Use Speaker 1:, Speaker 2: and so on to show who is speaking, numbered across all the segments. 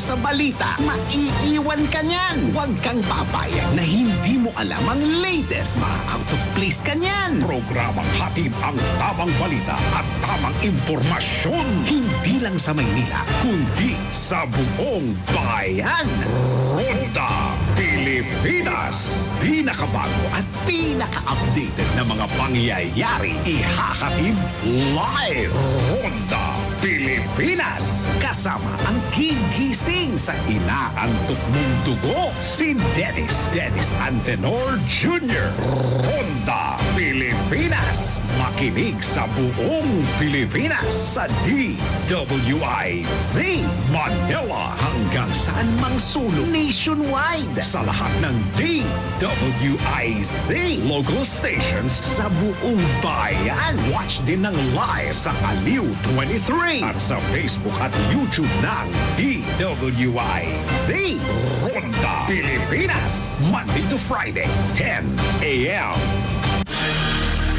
Speaker 1: sa balita, maiiwan ka niyan. Huwag kang papayag na hindi mo alam ang latest. Ma-out of place ka niyan.
Speaker 2: Programang hatid ang tamang balita at tamang impormasyon.
Speaker 1: Hindi lang sa Maynila,
Speaker 2: Kundi sa buong
Speaker 1: bayan.
Speaker 2: Ronda Pilipinas.
Speaker 1: Pinakabago at pinaka-updated na mga pangyayari ihahatid live.
Speaker 2: Ronda Pilipinas.
Speaker 1: Kasama ang gigising sa inaantok mong dugo, si Dennis Antenor Jr.
Speaker 2: Ronda Pilipinas.
Speaker 1: Makinig sa buong Pilipinas sa DWIZ
Speaker 2: Manila
Speaker 1: hanggang saan mang sulong nationwide sa lahat ng DWIZ local stations sa buong bayan. Watch din ng live sa Aliw 23 at sa Facebook at YouTube ng DWIZ
Speaker 2: Ronda
Speaker 1: Pilipinas, Monday to Friday, 10 a.m.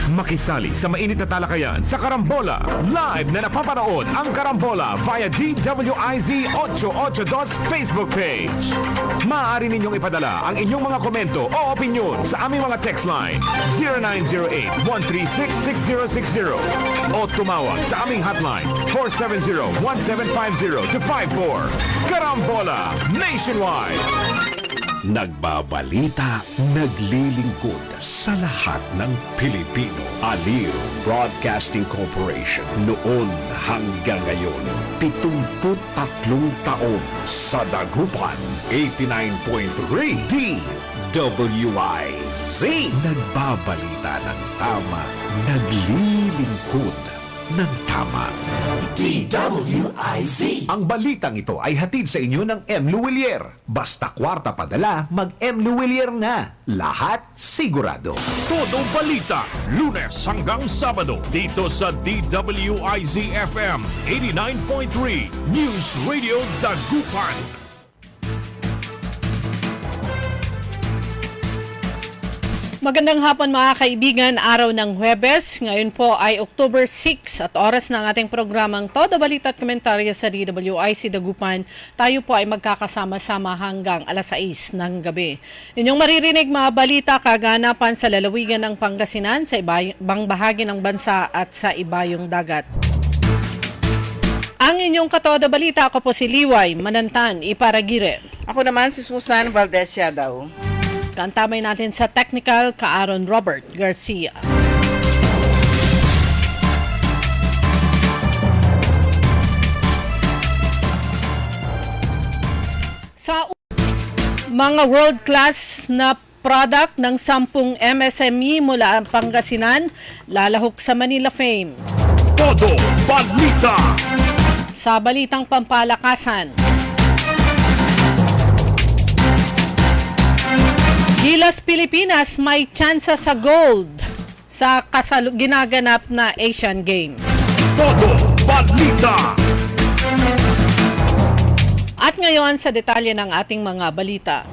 Speaker 3: Makisali sa mainit na talakayan sa Karambola. Live na napapanood ang Karambola via DWIZ 882 Facebook page. Maaari ninyong ipadala ang inyong mga komento o opinyon sa aming mga text line 0908-136-6060 o tumawag sa aming hotline 470-1750-54. Karambola Nationwide.
Speaker 2: Nagbabalita, naglilingkod sa lahat ng Pilipino. Aliw Broadcasting Corporation. Noon hanggang ngayon, 73 taon sa dagupan. 89.3 DWIZ. Nagbabalita ng tama, naglilingkod ng tama.
Speaker 1: DWIZ. Ang balitang ito ay hatid sa inyo ng M. Luwilier. Basta kwarta padala, mag-M. Luwilier na. Lahat sigurado.
Speaker 3: Todo balita, Lunes hanggang Sabado dito sa DWIZ-FM 89.3 News Radio Dagupan.
Speaker 4: Magandang hapon mga kaibigan, araw ng Huwebes. Ngayon po ay October 6 at oras ng ating programang Todo Balita at Komentaryo sa DWIZ Dagupan. Tayo po ay magkakasama-sama hanggang alas 6 ng gabi. Inyong maririnig mga balita kaganapan sa lalawigan ng Pangasinan, sa ibang bahagi ng bansa at sa ibayong dagat. Ang inyong katoda balita, ako po si Liway Manantan Iparagire.
Speaker 5: Ako naman si Susan Valdez Yadaw.
Speaker 4: Kantamay natin sa technical ka-Aaron Robert Garcia. Sa mga world-class na product ng 10 MSME mula Pangasinan, lalahok sa Manila Fame.
Speaker 3: Todo balita.
Speaker 4: Sa balitang pampalakasan, Gilas Pilipinas may tsansa sa gold sa ginaganap na Asian Games.
Speaker 3: Todo balita.
Speaker 4: At ngayon sa detalye ng ating mga balita.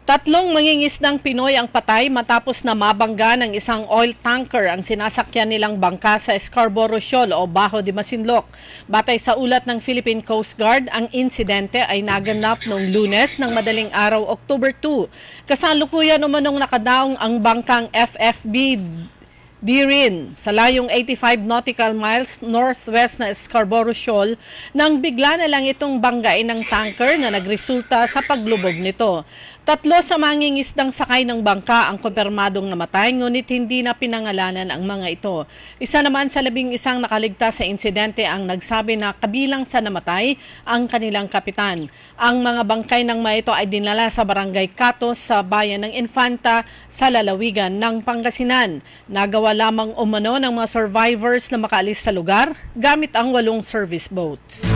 Speaker 4: Tatlong mangingisdang Pinoy ang patay matapos na mabangga ng isang oil tanker ang sinasakyan nilang bangka sa Scarborough Shoal o Bajo de Masinloc. Batay sa ulat ng Philippine Coast Guard, ang insidente ay naganap noong Lunes ng madaling araw, October 2. Kasalukuyan umanong nakadaong ang bangkang FFB Dirin sa layong 85 nautical miles northwest na Scarborough Shoal nang bigla na lang itong banggain ng tanker na nagresulta sa paglubog nito. Tatlo sa mangingisdang sakay ng bangka ang kumpirmadong namatay, ngunit hindi na pinangalanan ang mga ito. Isa naman sa 11 nakaligtas sa insidente ang nagsabi na kabilang sa namatay ang kanilang kapitan. Ang mga bangkay ng mga ito ay dinala sa barangay Catos sa bayan ng Infanta sa lalawigan ng Pangasinan. Nagawa lamang umano ng mga survivors na makaalis sa lugar gamit ang 8 service boats.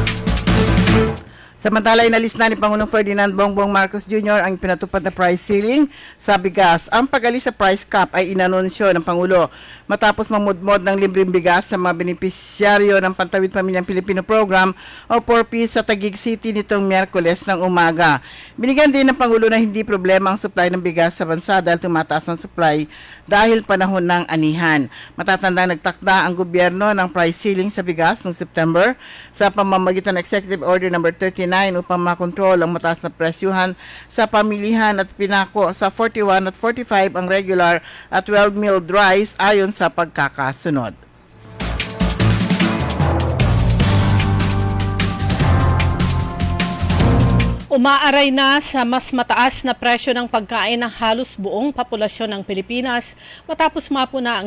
Speaker 5: Samantala, inalis na ni Pangulong Ferdinand Bongbong Marcos Jr. ang pinatupad na price ceiling sa bigas. Ang pag-alis sa price cap ay inanunsyo ng Pangulo matapos mamudmod ng libreng bigas sa mga benepisyaryo ng Pantawid Pamilyang Pilipino Program o 4P sa Taguig City nitong Miyerkules ng umaga. Binigyan din ng Pangulo na hindi problema ang supply ng bigas sa bansa dahil tumataas ang supply dahil panahon ng anihan. Matatandang nagtakda ang gobyerno ng price ceiling sa bigas noong September sa pamamagitan ng Executive Order No. 39 upang makontrol ang mataas na presyuhan sa pamilihan at pinako sa 41 at 45 ang regular at well-milled rice ayon sa pagkakasunod.
Speaker 4: Umaaray na sa mas mataas na presyo ng pagkain ng halos buong populasyon ng Pilipinas matapos mapuna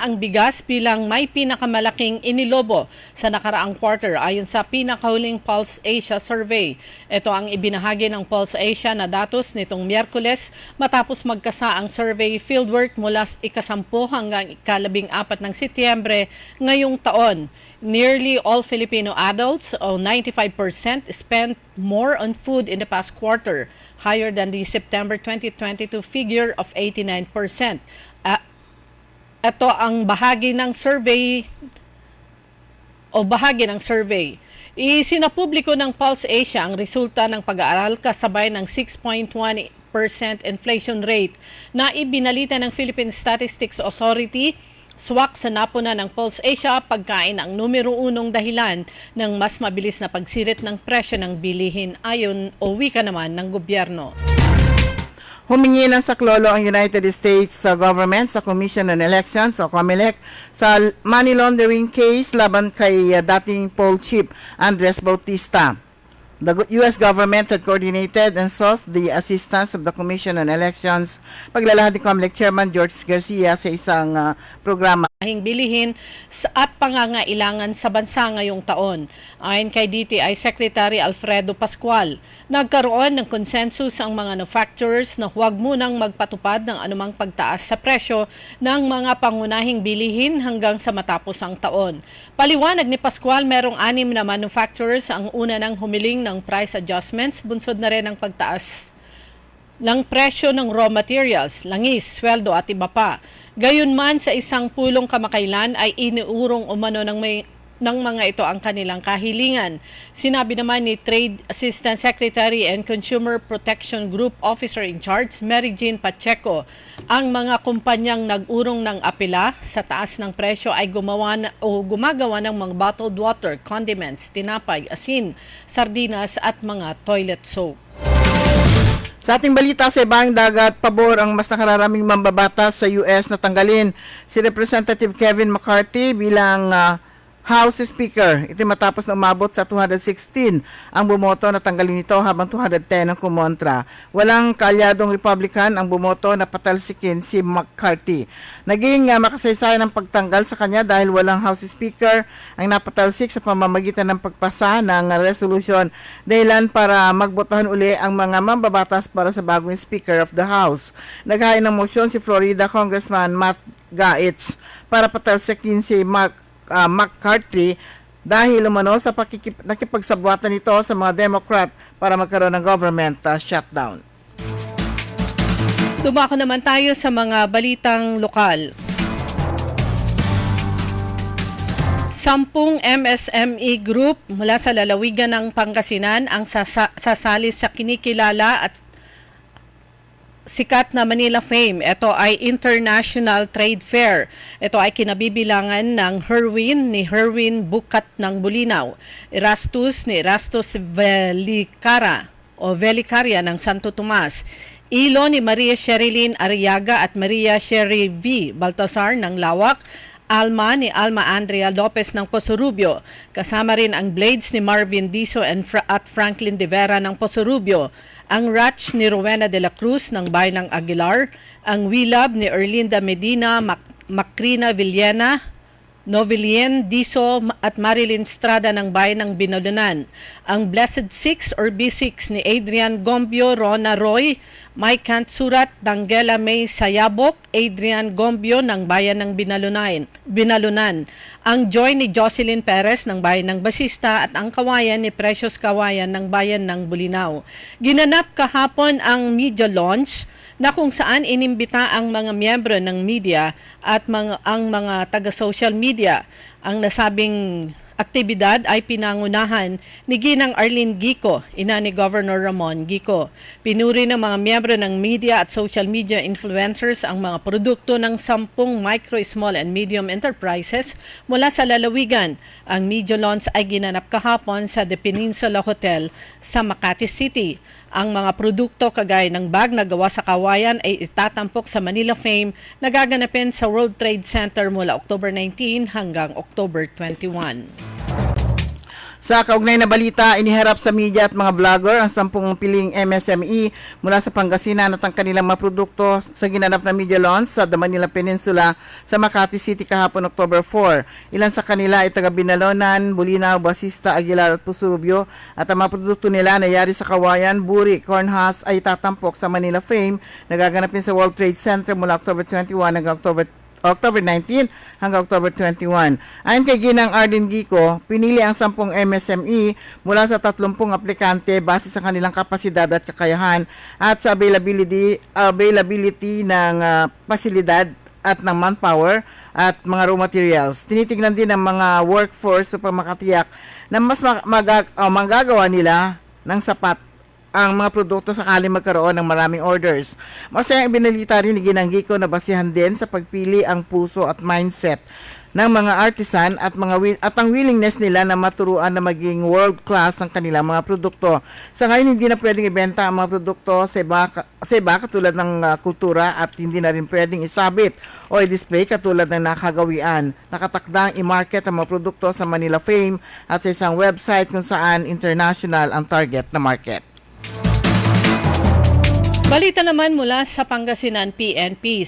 Speaker 4: ang bigas bilang may pinakamalaking inilobo sa nakaraang quarter ayon sa pinakahuling Pulse Asia survey. Ito ang ibinahagi ng Pulse Asia na datos nitong Miyerkules matapos magkasa ang survey fieldwork mula ika-10 hanggang ika-14 ng Setyembre ngayong taon. Nearly all Filipino adults, o 95%, spent more on food in the past quarter, higher than the September 2022 figure of 89%. Ito ang bahagi ng survey. Isinapubliko ng Pulse Asia ang resulta ng pag-aaral kasabay ng 6.1% inflation rate na ibinalita ng Philippine Statistics Authority. Swak sa napuna ng Pulse Asia, pagkain ang numero 1 dahilan ng mas mabilis na pagsirit ng presyo ng bilihin ayon o wika naman ng gobyerno.
Speaker 5: Humingi ng saklolo ang United States government sa Commission on Elections o COMELEC sa money laundering case laban kay dating poll chief Andres Bautista. The U.S. government had coordinated and sought the assistance of the Commission on Elections, paglalahad ni COMELEC Chairman George Garcia sa isang programa.
Speaker 4: Bilihin at pangangailangan sa bansa ngayong taon. Ayon kay DTI Secretary Alfredo Pascual, nagkaroon ng consensus ang mga manufacturers na huwag munang magpatupad ng anumang pagtaas sa presyo ng mga pangunahing bilihin hanggang sa matapos ang taon. Paliwanag ni Pascual, merong 6 na manufacturers ang una nang humiling ng price adjustments, bunsod na rin ang pagtaas ng presyo ng raw materials, langis, sweldo at iba pa. Gayunman sa isang pulong kamakailan ay iniurong umano ng mga ito ang kanilang kahilingan. Sinabi naman ni Trade Assistant Secretary and Consumer Protection Group Officer in Charge, Mary Jean Pacheco, ang mga kumpanyang nag-urong ng apela sa taas ng presyo ay gumagawa ng mga bottled water, condiments, tinapay, asin, sardinas at mga toilet soap.
Speaker 5: Sa ating balita sa ibang dagat, pabor ang mas nakararaming mambabatas sa US na tanggalin si Representative Kevin McCarthy bilang House Speaker. Ito matapos na umabot sa 216 ang bumoto na tanggalin ito habang 210 ang kumontra. Walang kaalyadong Republican ang bumoto na patalsikin si McCarthy. Naging makasaysayan ang pagtanggal sa kanya dahil walang House Speaker ang napatalsik sa pamamagitan ng pagpasa ng resolution dahilan para magbotohan uli ang mga mambabatas para sa bagong Speaker of the House. Naghain ng motion si Florida Congressman Matt Gaetz para patalsikin si McCarthy dahil umano sa nakipagsabwatan nito sa mga Democrat para magkaroon ng government shutdown.
Speaker 4: Dumako naman tayo sa mga balitang lokal. 10 MSME group mula sa lalawigan ng Pangasinan ang sasali sa kinikilala at sikat na Manila Fame. Ito ay International Trade Fair. Ito ay kinabibilangan ng Herwin Bukat ng Bulinaw, Erastus ni Erastus Velicaria ng Santo Tomas, Ilo ni Maria Sherilyn Arriaga at Maria Sherry V. Baltasar ng Lawak, Alma ni Alma Andrea Lopez ng Posorubio. Kasama rin ang Blades ni Marvin Diso at Franklin De Vera ng Posorubio, ang Ratch ni Rowena de la Cruz ng Bayan ng Aguilar, ang Wilab ni Erlinda Medina, Macrina Villena Novelien Diso at Marilyn Estrada ng Bayan ng Binalonan. Ang Blessed Six or B6 ni Adrian Gombio, Rona Roy, Mike Kantsurat, Dangela May Sayabok, Adrian Gombio ng Bayan ng Binalunan. Ang Joy ni Jocelyn Perez ng Bayan ng Basista at ang Kawayan ni Precious Kawayan ng Bayan ng Bulinaw. Ginanap kahapon ang media launch na kung saan inimbita ang mga miyembro ng media at ang mga taga-social media. Ang nasabing aktibidad ay pinangunahan ni Ginang Arlene Gico, ina ni Governor Ramon Gico. Pinuri ng mga miyembro ng media at social media influencers ang mga produkto ng 10 micro, small and medium enterprises mula sa lalawigan. Ang media launch ay ginanap kahapon sa The Peninsula Hotel sa Makati City. Ang mga produkto kagaya ng bag na gawa sa kawayan ay itatampok sa Manila Fame na gaganapin sa World Trade Center mula October 19 hanggang October 21.
Speaker 5: Sa kaugnay na balita, iniharap sa media at mga vlogger ang 10 piling MSME mula sa Pangasinan at ang kanilang mga produkto sa ginanap na media launch sa The Manila Peninsula sa Makati City kahapon October 4. Ilan sa kanila ay taga Binalonan, Bulinaw, Basista, Aguilar at Pusurubio at ang mga produkto nila na yari sa Kawayan, Buri, Corn Husk ay tatampok sa Manila Fame na gaganapin sa World Trade Center mula October 21 hanggang October 19 hanggang October 21. Ayon kay Ginang Arlene Gico, pinili ang 10 MSME mula sa 30 aplikante base sa kanilang kapasidad at kakayahan at sa availability ng pasilidad at ng manpower at mga raw materials. Tinitignan din ang mga workforce upang makatiyak na mas magagawa nila ng sapat ang mga produkto sakali magkaroon ng maraming orders. Masayang ibinalita rin ni Ginang Gico na basihan din sa pagpili ang puso at mindset ng mga artisan at ang willingness nila na maturuan na maging world class ang kanilang mga produkto. Sa ngayon, hindi na pwedeng ibenta ang mga produkto sa iba katulad ng kultura at hindi na rin pwedeng isabit o i-display katulad ng nakagawian. Nakatakdang i-market ang mga produkto sa Manila Fame at sa isang website kung saan international ang target na market.
Speaker 4: Balita naman mula sa Pangasinan PNP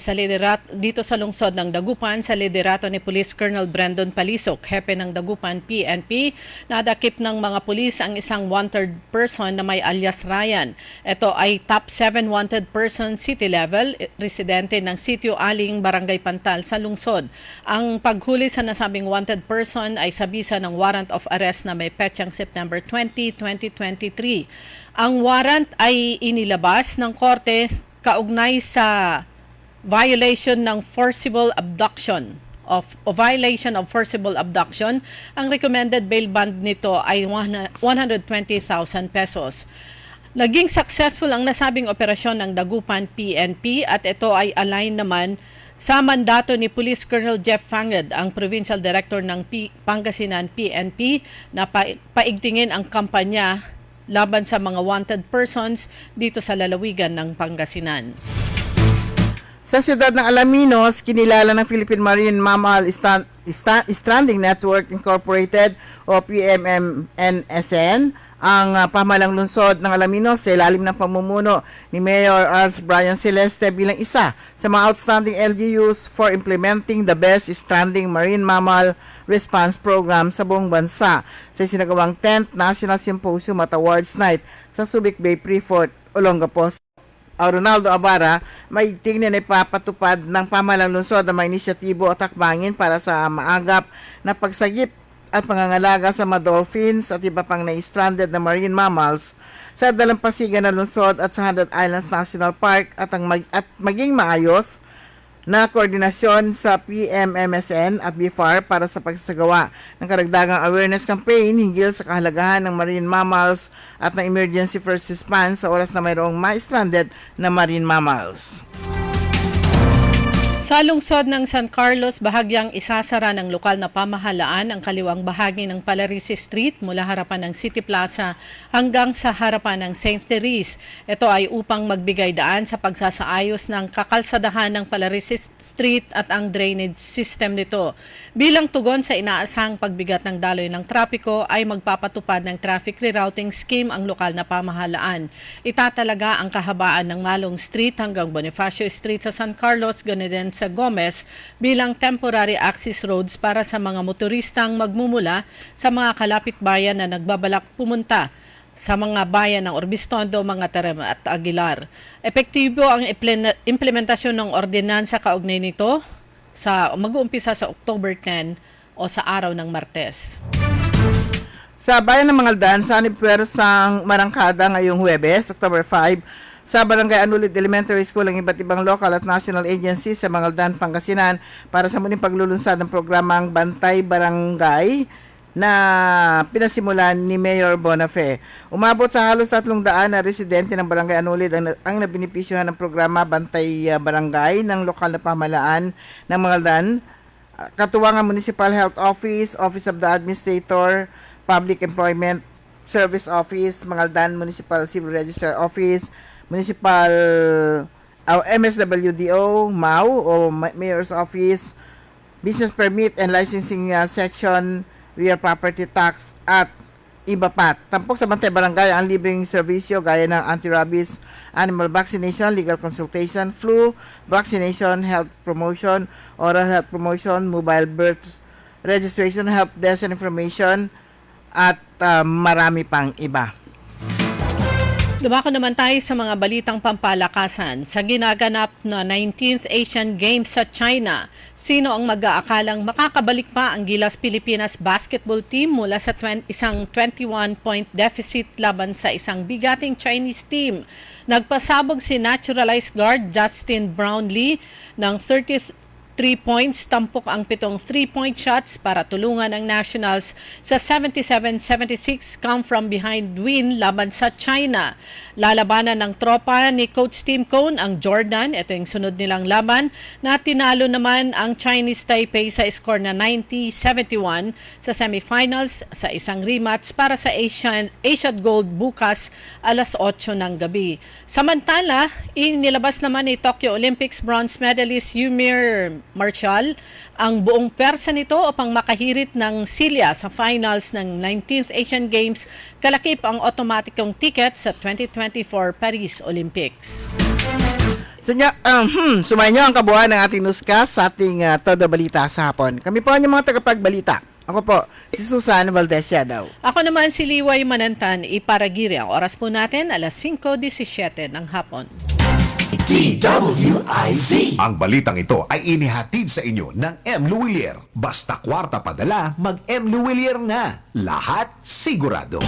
Speaker 4: dito sa lungsod ng Dagupan sa liderato ni Police Colonel Brandon Palisok, hepe ng Dagupan PNP, nadakip ng mga pulis ang isang wanted person na may alias Ryan. Ito ay top 7 wanted person city level, residente ng Sitio Aling, Barangay Pantal sa lungsod. Ang paghuli sa nasabing wanted person ay sa bisa ng warrant of arrest na may petsang September 20, 2023. Ang warrant ay inilabas ng korte kaugnay sa violation ng forcible abduction violation of forcible abduction. Ang recommended bail bond nito ay 120,000 pesos. Naging successful ang nasabing operasyon ng Dagupan PNP at ito ay align naman sa mandato ni Police Colonel Jeff Fanged, ang Provincial Director ng Pangasinan PNP, na paigtingin ang kampanya laban sa mga wanted persons dito sa lalawigan ng Pangasinan.
Speaker 5: Sa siyudad ng Alaminos, kinilala ng Philippine Marine Mammal Stranding Network Incorporated o PMMNSN ang pamahalang lungsod ng Alaminos sa ilalim ng pamumuno ni Mayor Arls Brian Celeste bilang isa sa mga outstanding LGUs for implementing the best stranding marine mammal response program sa buong bansa sa sinagawang 10th National Symposium at Awards Night sa Subic Bay, Freeport, Olongapo. Ronaldo Abara, may tingnan na ipapatupad ng pamahalang lungsod ang mga inisyatibo at hakbangin para sa maagap na pagsagip at pangangalaga sa mga dolphins at iba pang na-stranded na marine mammals sa dalampasigan ng lungsod at sa Hundred Islands National Park at maging maayos na koordinasyon sa PMMSN at BFAR para sa pagsasagawa ng karagdagang awareness campaign hinggil sa kahalagahan ng marine mammals at ng emergency first response sa oras na mayroong ma-stranded na marine mammals.
Speaker 4: Sa lungsod ng San Carlos, bahagyang isasara ng lokal na pamahalaan ang kaliwang bahagi ng Palarisi Street mula harapan ng City Plaza hanggang sa harapan ng St. Therese. Ito ay upang magbigay daan sa pagsasaayos ng kakalsadahan ng Palarisi Street at ang drainage system nito. Bilang tugon sa inaasang pagbigat ng daloy ng trapiko ay magpapatupad ng traffic rerouting scheme ang lokal na pamahalaan. Itatalaga ang kahabaan ng Malong Street hanggang Bonifacio Street sa San Carlos, ganoon din sa Gomez bilang temporary access roads para sa mga motoristang magmumula sa mga kalapit bayan na nagbabalak pumunta sa mga bayan ng Orbistondo, mga Tarem at Aguilar. Epektibo ang implementasyon ng ordinansa kaugnay nito sa mag-uumpisa sa October 10 o sa araw ng Martes.
Speaker 5: Sa bayan ng Mangaldan, sa Anipwersang Marangkada ngayong Huwebes, October 5, sa Barangay Anulit Elementary School ang iba't ibang local at national agencies sa Mangaldan, Pangasinan para sa muling paglulunsad ng programang Bantay Barangay na pinasimulan ni Mayor Bonafe. Umabot sa halos 300 na residente ng Barangay Anulit ang nabinipisyohan ng programa Bantay Barangay ng lokal na pamahalaan ng Mangaldan, katuwang ang Municipal Health Office, Office of the Administrator, Public Employment Service Office, Mangaldan Municipal Civil Register Office, Municipal MSWDO, MAU o Mayor's Office, Business Permit and Licensing Section, Real Property Tax at iba pa. Tampok sa Bantay Barangay ang libreng serbisyo gaya ng anti-rabies, animal vaccination, legal consultation, flu vaccination, health promotion, oral health promotion, mobile birth registration, help desk and information, at marami pang iba.
Speaker 4: Dumako naman tayo sa mga balitang pampalakasan. Sa ginaganap na 19th Asian Games sa China, sino ang mag-aakalang makakabalik pa ang Gilas Pilipinas basketball team mula sa isang 21-point deficit laban sa isang bigating Chinese team? Nagpasabog si naturalized guard Justin Brownlee ng 33 points, tampok ang 7 3-point shots para tulungan ang Nationals sa 77-76 come-from-behind win laban sa China. Lalabanan ng tropa ni Coach Tim Cone ang Jordan, ito yung sunod nilang laban, na tinalo naman ang Chinese Taipei sa score na 90-71 sa semifinals sa isang rematch para sa Asian Gold bukas alas 8 ng gabi. Samantala, inilabas naman ni Tokyo Olympics bronze medalist Yumir Marshall ang buong persa nito upang makahirit ng silya sa finals ng 19th Asian Games, kalakip ang otomatikong ticket sa 2024 Paris Olympics.
Speaker 5: Sumayin niyo ang kabuuan ng ating newscast sa ating Todo Balita sa hapon. Kami po ang mga tagapagbalita. Ako po, si Susan Valdez Yadaw.
Speaker 4: Ako naman si Liway Manantan, Iparagiri. Ang oras po natin, alas 5:17 ng hapon.
Speaker 1: DWIZ. Ang balitang ito ay inihatid sa inyo ng M. Luwilier. Basta kwarta padala, mag M. Luwilier na. Lahat sigurado.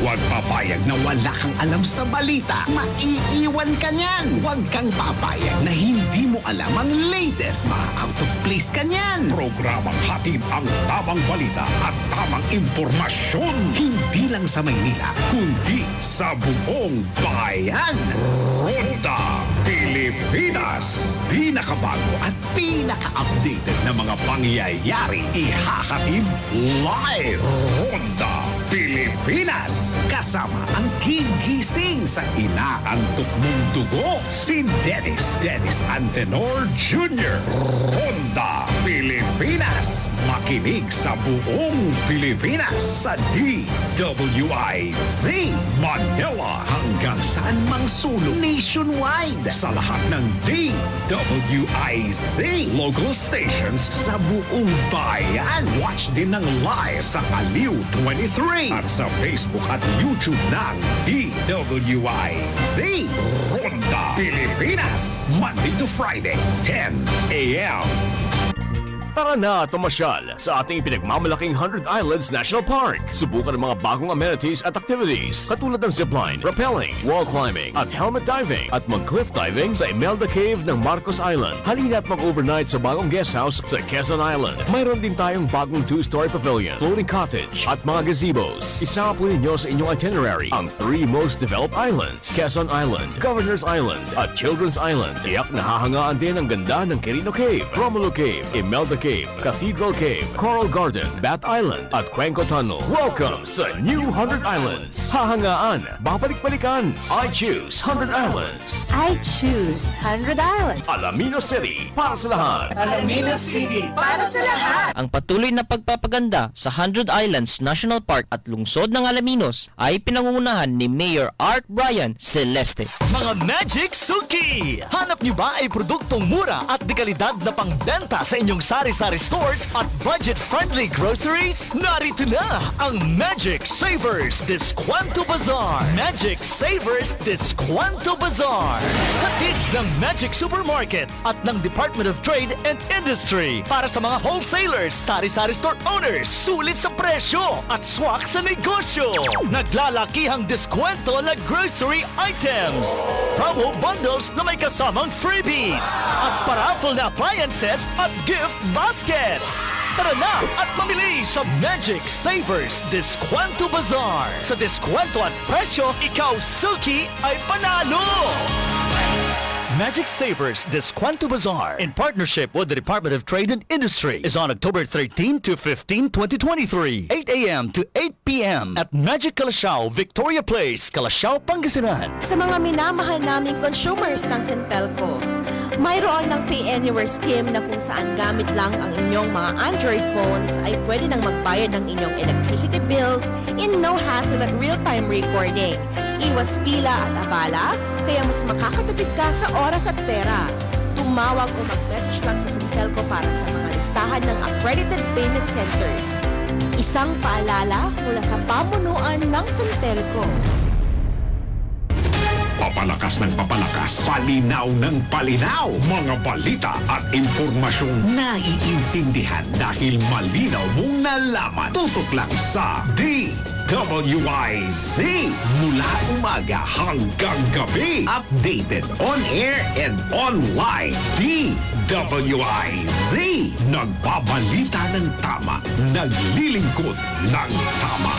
Speaker 2: Huwag papayag na wala kang alam sa balita. Maiiwan ka niyan. Huwag kang papayag na hindi mo alam ang latest. Ma-out of place ka niyan. Programang hatid ang tamang balita at tamang impormasyon. Hindi lang sa Maynila, kundi sa buong bayan. Ronda Pilipinas. Pinakabago at pinaka-updated na mga pangyayari. Ihahatid live. Ronda Pilipinas. Kasama ang gigising sa inaantok mong dugo, si Dennis Antenor Jr. Ronda Pilipinas. Makinig sa buong Pilipinas sa DWIZ Manila hanggang saan mang sulong nationwide sa lahat ng DWIZ local stations sa buong bayan. Watch din ng live sa Aliw 23 at sa Facebook at YouTube ng DWIZ Ronda Pilipinas, Monday to Friday, 10 a.m.
Speaker 3: Tara na tumasyal sa ating pinagmamalaking 100 Islands National Park. Subukan ang mga bagong amenities at activities katulad ng zipline, rappelling, wall climbing at helmet diving at mag-cliff diving sa Imelda Cave ng Marcos Island. Halina at mag-overnight sa bagong guest house sa Quezon Island. Mayroon din tayong bagong 2-story pavilion, floating cottage at mga gazebos. Isama po ninyo sa inyong itinerary ang 3 most developed islands: Quezon Island, Governor's Island at Children's Island. Tiyak nahahangaan din ang ganda ng Quirino Cave, Romulo Cave, Imelda Cave, Cathedral Cave, Coral Garden, Bat Island, at Cuenco Tunnel. Welcome sa New 100 Islands. Hahangaan, babalik-balikan. I choose 100 Islands.
Speaker 6: I choose 100 Islands.
Speaker 3: Alaminos City, para sa lahat.
Speaker 7: Ang patuloy na pagpapaganda sa 100 Islands National Park at lungsod ng Alaminos ay pinangungunahan ni Mayor Art Brian Celeste.
Speaker 8: Mga Magic Suki! Hanap niyo ba ay produktong mura at dekalidad na pangbenta sa inyong sari-sari stores at budget-friendly groceries? Narito na ang Magic Savers Descuento Bazaar! Magic Savers Descuento Bazaar! Hatid ng Magic Supermarket at ng Department of Trade and Industry para sa mga wholesalers, sari-sari store owners, sulit sa presyo at swak sa negosyo. Naglalakihang deskwento na grocery items, promo bundles na may kasamang freebies, at paraffle na appliances at gift baskets. Tara na at mamili sa Magic Savers Descuento Bazaar. Sa deskwento at presyo, ikaw suki ay panalo! Magic Savers Descuento Bazaar in partnership with the Department of Trade and Industry is on October 13 to 15, 2023, 8 a.m. to 8 p.m. at Magic Calasiao, Victoria Place, Calasiao, Pangasinan.
Speaker 6: Sa mga minamahal naming consumers ng Centelco, mayroon ng Pay Anywhere scheme na kung saan gamit lang ang inyong mga Android phones ay pwede nang magbayad ng inyong electricity bills in no hassle at real-time recording. Iwas pila at abala, kaya mas makakatipid ka sa oras at pera. Tumawag o mag-message lang sa Centelco para sa mga listahan ng accredited payment centers. Isang paalala mula sa pamunuan ng Centelco.
Speaker 1: Papalakas ng papalakas, palinaw ng palinaw. Mga balita at impormasyong naiintindihan dahil malinaw mong nalaman. Tutok lang sa DWIZ. Mula umaga hanggang gabi. Updated on air and online. DWIZ. Nagbabalita ng tama. Naglilingkod ng tama.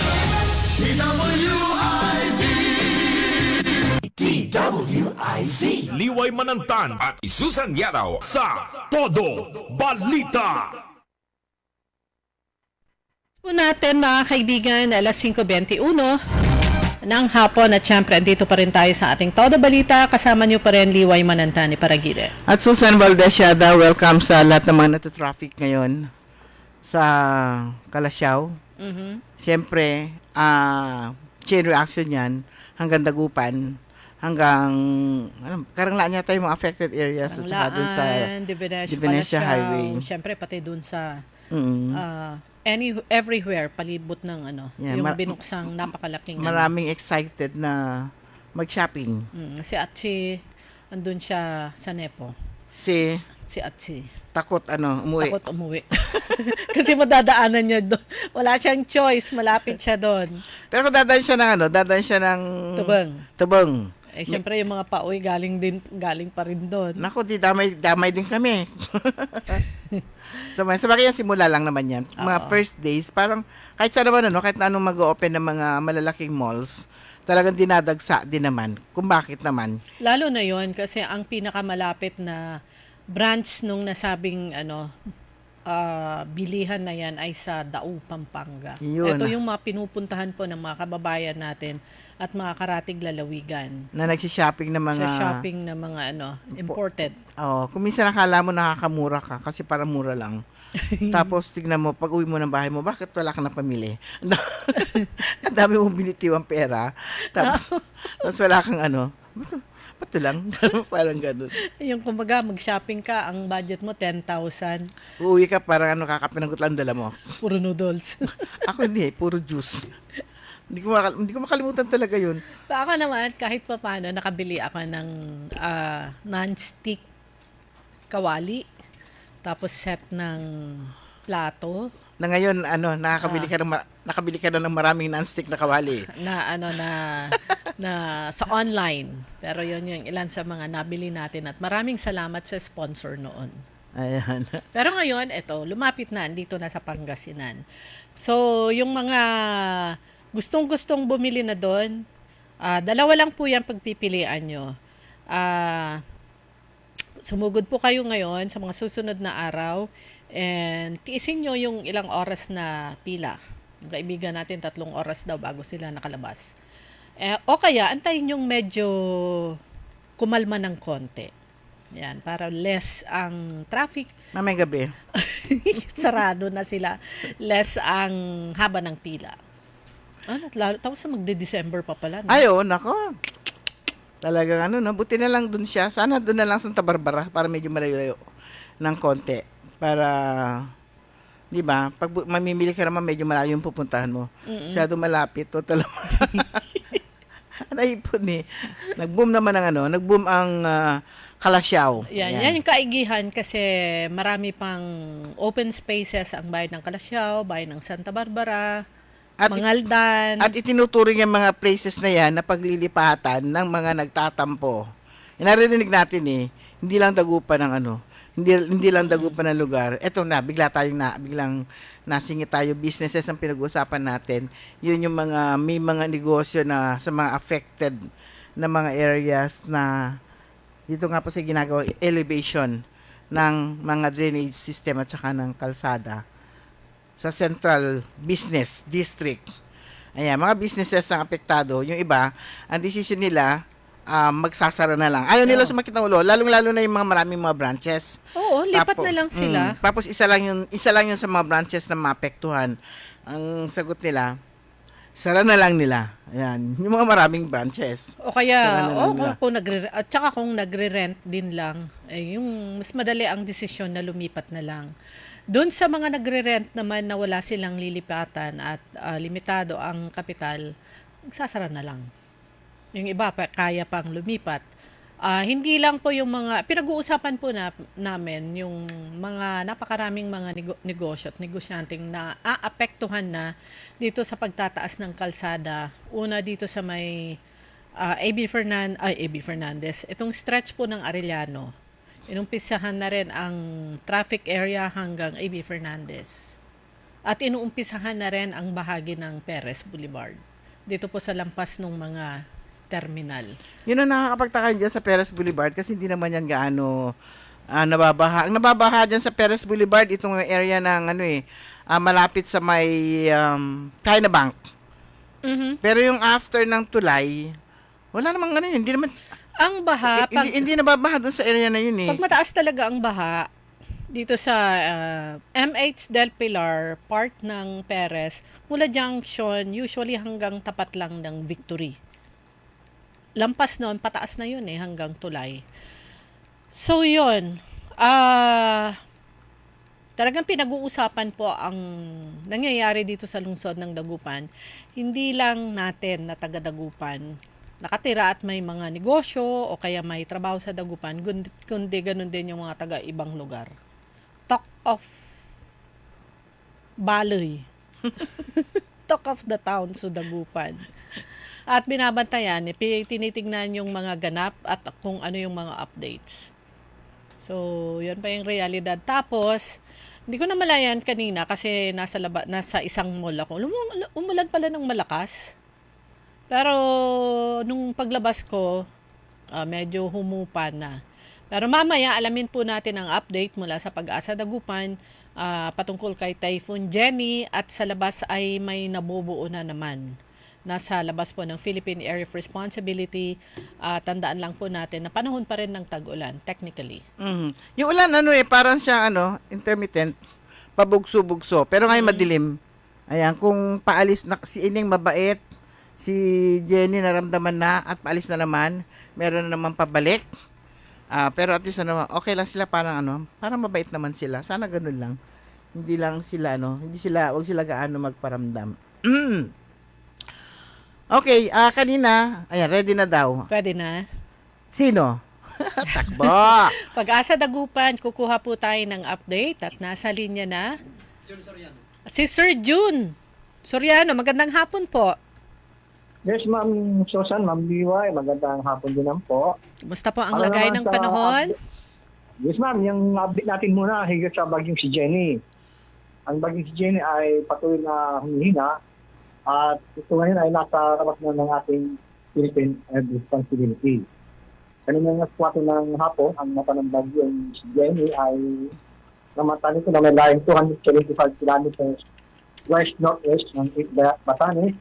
Speaker 1: DWIZ.
Speaker 3: Liway Manantan at
Speaker 1: Susan Yadaw
Speaker 3: sa Todo Balita.
Speaker 4: Po natin mga kaibigan, alas 5:21 ng hapon at syempre andito pa rin tayo sa ating Todo Balita. Kasama niyo pa rin Liway Manantan ni Paragire.
Speaker 5: At Susan Valdez Yada, welcome sa lahat ng mga natotraffic ngayon sa Calasiao. Siyempre, chain reaction yan hanggang Dagupan, hanggang Karanglaan yata yung mga affected areas at saka dun sa Divinesia Highway.
Speaker 4: Siyempre pati dun sa
Speaker 5: Mm.
Speaker 4: everywhere palibot ng
Speaker 5: Yeah,
Speaker 4: yung binuksang napakalaking
Speaker 5: Maraming excited na mag-shopping.
Speaker 4: si Atchi andun siya sa Nepo.
Speaker 5: Si
Speaker 4: Atchi
Speaker 5: takot umuwi.
Speaker 4: takot umuwi. Kasi madadaanan niya doon. Wala siyang choice, malapit siya doon.
Speaker 5: Pero dadaan siya ng Tubang.
Speaker 4: Eh syempre yung mga pauwi galing pa rin doon.
Speaker 5: Naku, damay din kami. Sa bagay simula lang naman yan. Mga first days, parang kahit saan naman kahit na anong mag-open ng mga malalaking malls, talagang dinadagsa din naman. Kung bakit naman.
Speaker 4: Lalo na yon kasi ang pinakamalapit na branch nung nasabing bilihan na yan ay sa Dao, Pampanga.
Speaker 5: Yun.
Speaker 4: Ito yung mga pinupuntahan po ng mga kababayan natin at mga karatig lalawigan.
Speaker 5: Na nagsishopping ng mga...
Speaker 4: Sa shopping na mga imported.
Speaker 5: Kung minsan nakala mo nakakamura ka kasi parang mura lang. Tapos tignan mo, pag uwi mo ng bahay mo, bakit wala ka na pamili? Ang dami mong binitiwang pera. Tapos wala kang ba't lang? Parang ganun.
Speaker 4: Yung kumbaga, mag-shopping ka, ang budget mo 10,000.
Speaker 5: Uuwi ka parang kakapinagot lang dala mo.
Speaker 4: Puro noodles.
Speaker 5: Ako hindi, puro juice. Hindi ko makalimutan talaga yun.
Speaker 4: Ako naman, kahit pa paano, nakabili ako ng non-stick kawali. Tapos set ng plato.
Speaker 5: Na ngayon, nakabili ka na ng maraming non-stick na kawali.
Speaker 4: Na sa online. Pero yun yung ilan sa mga nabili natin at maraming salamat sa sponsor noon.
Speaker 5: Ayan.
Speaker 4: Pero ngayon, lumapit na, andito na sa Pangasinan. So, yung mga gustong-gustong bumili na doon, dalawa lang po yan pagpipilian nyo. Sumugod po kayo ngayon sa mga susunod na araw And tiisin nyo yung ilang oras na pila. Yung kaibigan natin, 3 oras daw bago sila nakalabas. O kaya, antayin yung medyo kumalma ng konti. Yan, para less ang traffic.
Speaker 5: Mamayang gabi.
Speaker 4: Sarado na sila. Less ang haba ng pila. Tapos magde-December pa pala. No?
Speaker 5: Ayo, nako. Talagang buti na lang dun siya. Sana dun na lang Santa Barbara para medyo malayo-layo ng konti. Para, di ba, pag mamimili ka naman medyo malayo yung pupuntahan mo. Masyado malapit. Total naipon eh. Nag-boom naman nag-boom ang Kalasyaw.
Speaker 4: Yan yung kaigihan kasi marami pang open spaces ang bayan ng Kalasyaw, bayan ng Santa Barbara, Mangaldan.
Speaker 5: At itinuturing yung mga places na yan na paglilipatan ng mga nagtatampo. Narinig natin hindi lang dagupan ng hindi lang dagupan ng lugar. Eto na, biglang nasingit tayo. Businesses ang pinag-uusapan natin. Yun yung may mga negosyo na sa mga affected na mga areas na dito nga po sa ginagawa elevation ng mga drainage system at saka ng kalsada sa Central Business District. Ayan, mga businesses ang apektado. Yung iba, ang decision nila, magsasara na lang. Ayaw nila sumakit ng ulo, lalong-lalo na yung mga maraming mga branches.
Speaker 4: Oo, lipat na lang sila.
Speaker 5: Tapos isa lang yun sa mga branches na maapektuhan. Ang sagot nila, sara na lang nila. Ayan, yung mga maraming branches.
Speaker 4: O kaya, kung nagre-rent din lang, yung mas madali ang desisyon na lumipat na lang. Doon sa mga nagre-rent naman na wala silang lilipatan at limitado ang kapital, magsasara na lang. Yung iba kaya pang lumipat. Hindi lang po yung mga, pinag-uusapan po namin yung mga napakaraming mga negosyo at negosyanteng na aapektuhan na dito sa pagtataas ng kalsada. Una dito sa may AB Fernandez. Itong stretch po ng Arellano. Inumpisahan na rin ang traffic area hanggang AB Fernandez. At inuumpisahan na rin ang bahagi ng Perez Boulevard. Dito po sa lampas ng mga terminal.
Speaker 5: Yun ang nakakapagtaka dyan sa Perez Boulevard kasi hindi naman yan gaano nababaha. Ang nababaha dyan sa Perez Boulevard, itong area ng malapit sa may China Bank.
Speaker 4: Mm-hmm.
Speaker 5: Pero yung after ng tulay, wala namang hindi naman.
Speaker 4: Ang baha,
Speaker 5: hindi nababaha doon sa area na yun
Speaker 4: Pag mataas talaga ang baha, dito sa MH Del Pilar, part ng Perez, mula junction, usually hanggang tapat lang ng Victory. Lampas noon, pataas na yun hanggang tulay. So yun, talagang pinag-uusapan po ang nangyayari dito sa lungsod ng Dagupan. Hindi lang natin na taga-Dagupan nakatira at may mga negosyo o kaya may trabaho sa Dagupan, kundi ganun din yung mga taga-ibang lugar. Talk of Baloy. Talk of the town sa Dagupan. At binabantayan, tinitignan yung mga ganap at kung ano yung mga updates. So, yun pa yung realidad. Tapos, hindi ko na malayan kanina kasi nasa isang mall ako. Umulan pala ng malakas. Pero, nung paglabas ko, medyo humupa na. Pero mamaya, alamin po natin ang update mula sa Pag-asa Dagupan patungkol kay Typhoon Jenny at sa labas ay may nabubuo na naman. Nasa labas po ng Philippine Area of Responsibility. Tandaan lang po natin na panahon pa rin ng tag-ulan, technically.
Speaker 5: Yung ulan, parang siya, intermittent, pabugso-bugso. Pero ngayon madilim. Ayan, kung paalis na, si Ining mabait, si Jenny naramdaman na at paalis na naman, meron na naman pabalik. Pero at least, okay lang sila, parang mabait naman sila. Sana ganun lang. Hindi lang sila, wag sila gaano magparamdam. Okay, kanina, ayan, ready na daw.
Speaker 4: Pwede na.
Speaker 5: Sino? Takbo!
Speaker 4: Pag-asa Dagupan, kukuha po tayo ng update at nasa linya na si Sir June Soriano. Magandang hapon po.
Speaker 9: Yes, Ma'am Susan, Ma'am Liway, magandang hapon din po.
Speaker 4: Kumusta po ang lagay ng panahon?
Speaker 9: Yes, Ma'am, yung update natin muna higit sa bagyong si Jenny. Ang bagyong si Jenny ay patuloy na humihina at ito ngayon ay nasa labas na ng ating Philippine Area Responsibility. Kanina nga 4 ng hapon, ang mata ng bagyong si Jenny ay na mata nito na may layong 275 kilometers west-northwest ng Batanes.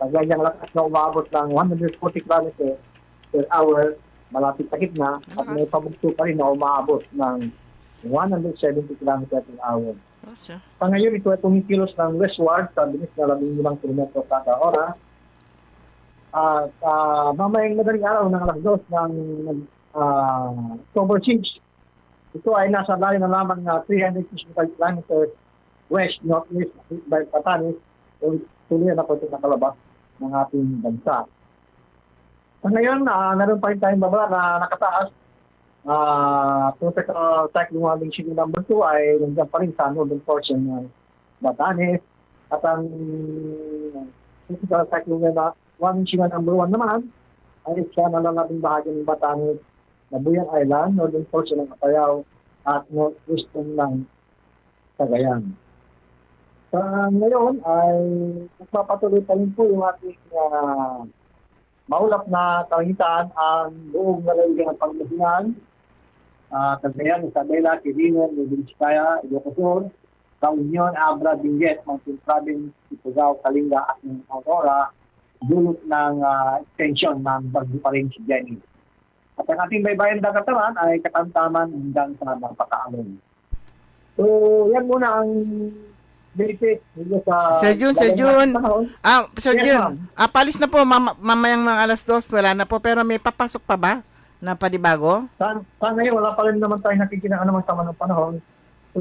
Speaker 9: Nagyayang lakas na umabot ng 140 kilometers per hour malapit sa gitna at may pabugto pa rin na umabot ng 170 kilometers per hour. Sa ngayon, ito ay tumikilos ng westward sa bilis na 15 km kada oras. At mamayang madaling araw ng alas 2 ng October 6, ito ay nasa layo na lamang na 365 kilometers west-northwest by Batanes. Tuloy na po ito nakalabas ng ating bansa. Sa ngayon, naroon pa rin tayong babala na nakataas. Tropical Cyclone Warning Signal number 2 ay nandiyan pa rin sa northern portion ng Batanes. At ang Tropical Cyclone Warning Signal number 1 naman ay sa nalalabing bahagi ng Batanes, Nabuyan Island, northern portion ng Apayao at northwestern ng Cagayan. Sa ngayon ay nagpapatuloy pa rin po yung ating maulap na kalangitan ang buong nalaligan ng Pangasinan, Cagayan, Isabela, Quirino, Nueva Ilocos, sa Union, Abra, Benguet, Mountain Province, Ifugao, Kalinga at ng Aurora, dulot ng extension ng bagyo pa rin si Jenny. At ang ating baybayin dagat naman ay katamtaman hanggang sa napakaalon. So, yan muna ang benefit sa
Speaker 5: Sir Jun, Sir Jun, palis na po mamayang mga alas 2, wala na po, pero may papasok pa ba na panibago?
Speaker 9: Sa ngayon, wala pa rin naman tayo nakikinaan naman sa manong panahon. So,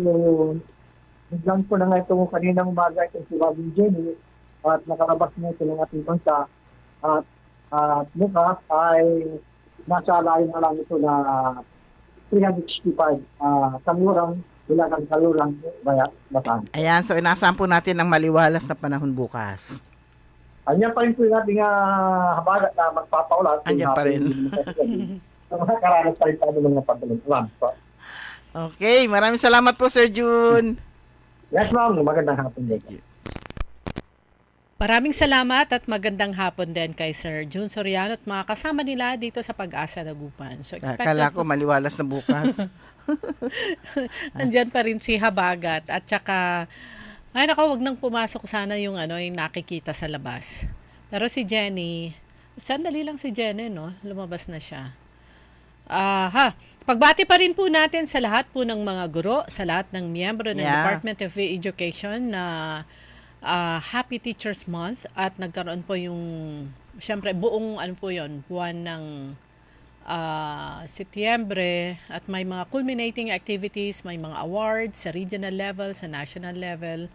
Speaker 9: naglang po na nga itong kaninang umaga itong si Robin Jenny at nakalabas na ito ng ating bansa at bukas ay nasa layo na lang ito na 365 kalurang wala ng kalurang Bataan.
Speaker 5: Ayan, so inaasahan po natin ang maliwalas na panahon bukas.
Speaker 9: Anyan pa rin po yung ating habagat na magpapaulat.
Speaker 5: Anyan pa rin.
Speaker 9: Karanas pa rin tayo ng mga pagdalang.
Speaker 5: Okay, maraming salamat po, Sir Jun.
Speaker 9: Yes, ma'am. Magandang hapon din.
Speaker 4: Maraming salamat at magandang hapon din kay Sir Jun Soriano at mga kasama nila dito sa Pag-asa Dagupan. So,
Speaker 5: Akala ko maliwalas na bukas.
Speaker 4: Nandyan pa rin si Habagat at saka, ay nako, wag nang pumasok sana yung yung nakikita sa labas. Pero si Jenny, sandali lang si Jenny, no? Lumabas na siya. Pagbati pa rin po natin sa lahat po ng mga guro, sa lahat ng miyembro ng Department of Education na Happy Teachers Month at nagkaroon po yung syempre buong buwan ng Setyembre at may mga culminating activities, may mga awards sa regional level, sa national level.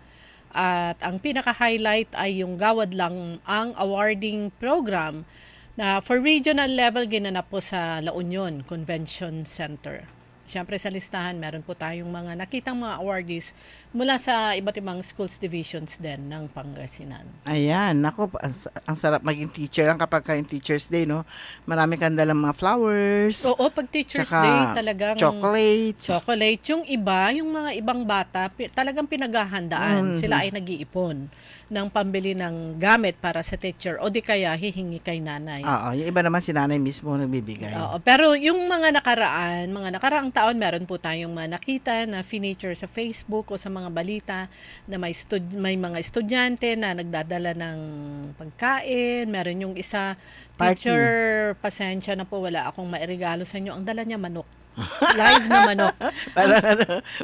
Speaker 4: At ang pinaka-highlight ay yung Gawad Lang ang awarding program na for regional level ginanap po sa La Union Convention Center. Siyempre sa listahan, meron po tayong mga nakitang mga awardees mula sa iba't ibang schools divisions din ng Pangasinan.
Speaker 5: Ayan, nako, ang sarap maging teacher ang kapag yung Teacher's Day, no? Marami kang dalang mga flowers.
Speaker 4: Oo, pag Teacher's Day talagang
Speaker 5: chocolates.
Speaker 4: Yung iba, yung mga ibang bata, talagang pinaghahandaan. Sila ay nag-iipon ng pambili ng gamit para sa teacher o di kaya hihingi kay nanay.
Speaker 5: Oo, yung iba naman si nanay mismo nagbibigay.
Speaker 4: Oo, pero yung mga nakaraang taon, meron po tayong mga nakita na feature sa Facebook o sa mga balita na may mga estudyante na nagdadala ng pagkain. Meron yung isa, teacher, pasensya na po, wala akong mairegalo sa inyo. Ang dala niya manok. Live na manok.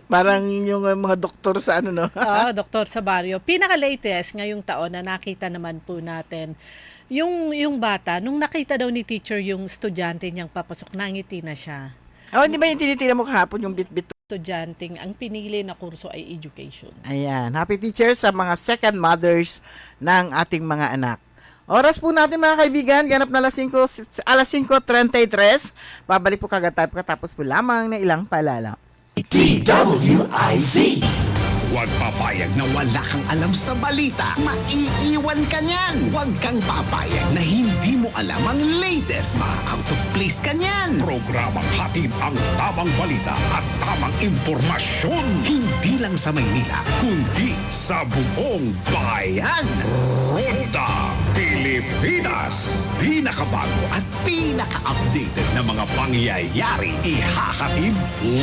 Speaker 5: parang yung mga doktor sa no?
Speaker 4: Doktor sa baryo. Pinaka-latest ngayong taon na nakita naman po natin, yung bata, nung nakita daw ni teacher yung estudyante niyang papasok, nangiti na siya.
Speaker 5: Hindi ba yung tinitingnan mo kahapon yung bit-bit?
Speaker 4: Estudyanteng ang pinili na kurso ay education.
Speaker 5: Ayan. Happy teachers sa mga second mothers ng ating mga anak. Oras po natin mga kaibigan, ganap na alas 5:33. Babalik po kagad tayo pagkatapos po lamang na ilang paalala.
Speaker 2: DWIZ. Huwag papayag na wala kang alam sa balita. Maiiwan ka niyan. Huwag kang papayag na hindi mo alam ang latest. Ma-out of place ka niyan.
Speaker 1: Programang hatid ang tamang balita at tamang impormasyon.
Speaker 2: Hindi lang sa Maynila,
Speaker 1: Kundi sa buong bayan. Ronda Pilipinas.
Speaker 2: pinakabago at pinaka-updated na mga pangyayari. Ihahatid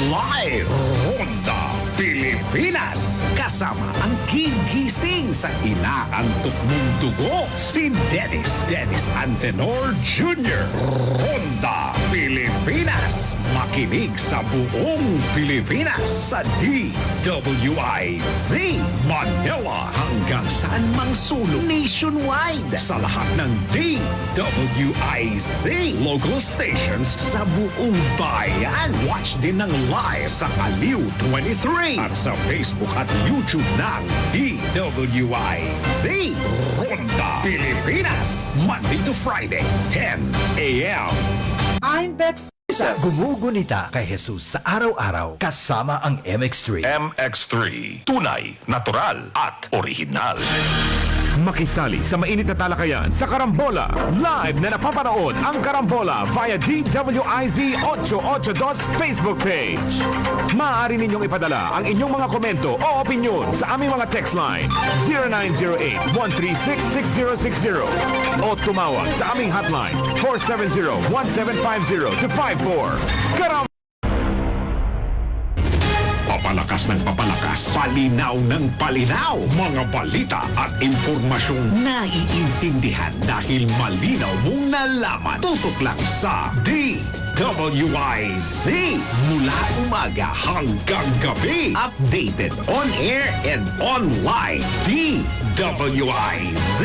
Speaker 2: live.
Speaker 1: Ronda Pilipinas. Kasama ang gigising sa inaantok mong dugo, si Dennis Antenor Jr. Ronda Pilipinas. Makinig sa buong Pilipinas sa DWIZ Manila hanggang saan mang sulong nationwide sa lahat ng DWIZ local stations sa buong bayan. Watch din ng live sa Aliw 23 at sa Facebook at YouTube ng DWIZ Ronda Pilipinas. Monday to Friday, 10 a.m.
Speaker 8: Gumugunita kay Jesus sa araw-araw kasama ang MX3.
Speaker 3: MX3, tunay, natural at original. Makisali sa mainit na talakayan sa Karambola. Live na napapanood ang Karambola via DWIZ 882 Facebook page. Maaari ninyong ipadala ang inyong mga komento o opinion sa aming mga text line 0908-136-6060 o tumawag sa aming hotline 470-1750-54. Karambola!
Speaker 1: Papalakas ng papalakas, palinaw ng palinaw. Mga balita at impormasyong naiintindihan dahil malinaw mong nalaman. Tutok lang sa DWIZ. Mula umaga hanggang gabi. Updated on air and online. DWIZ.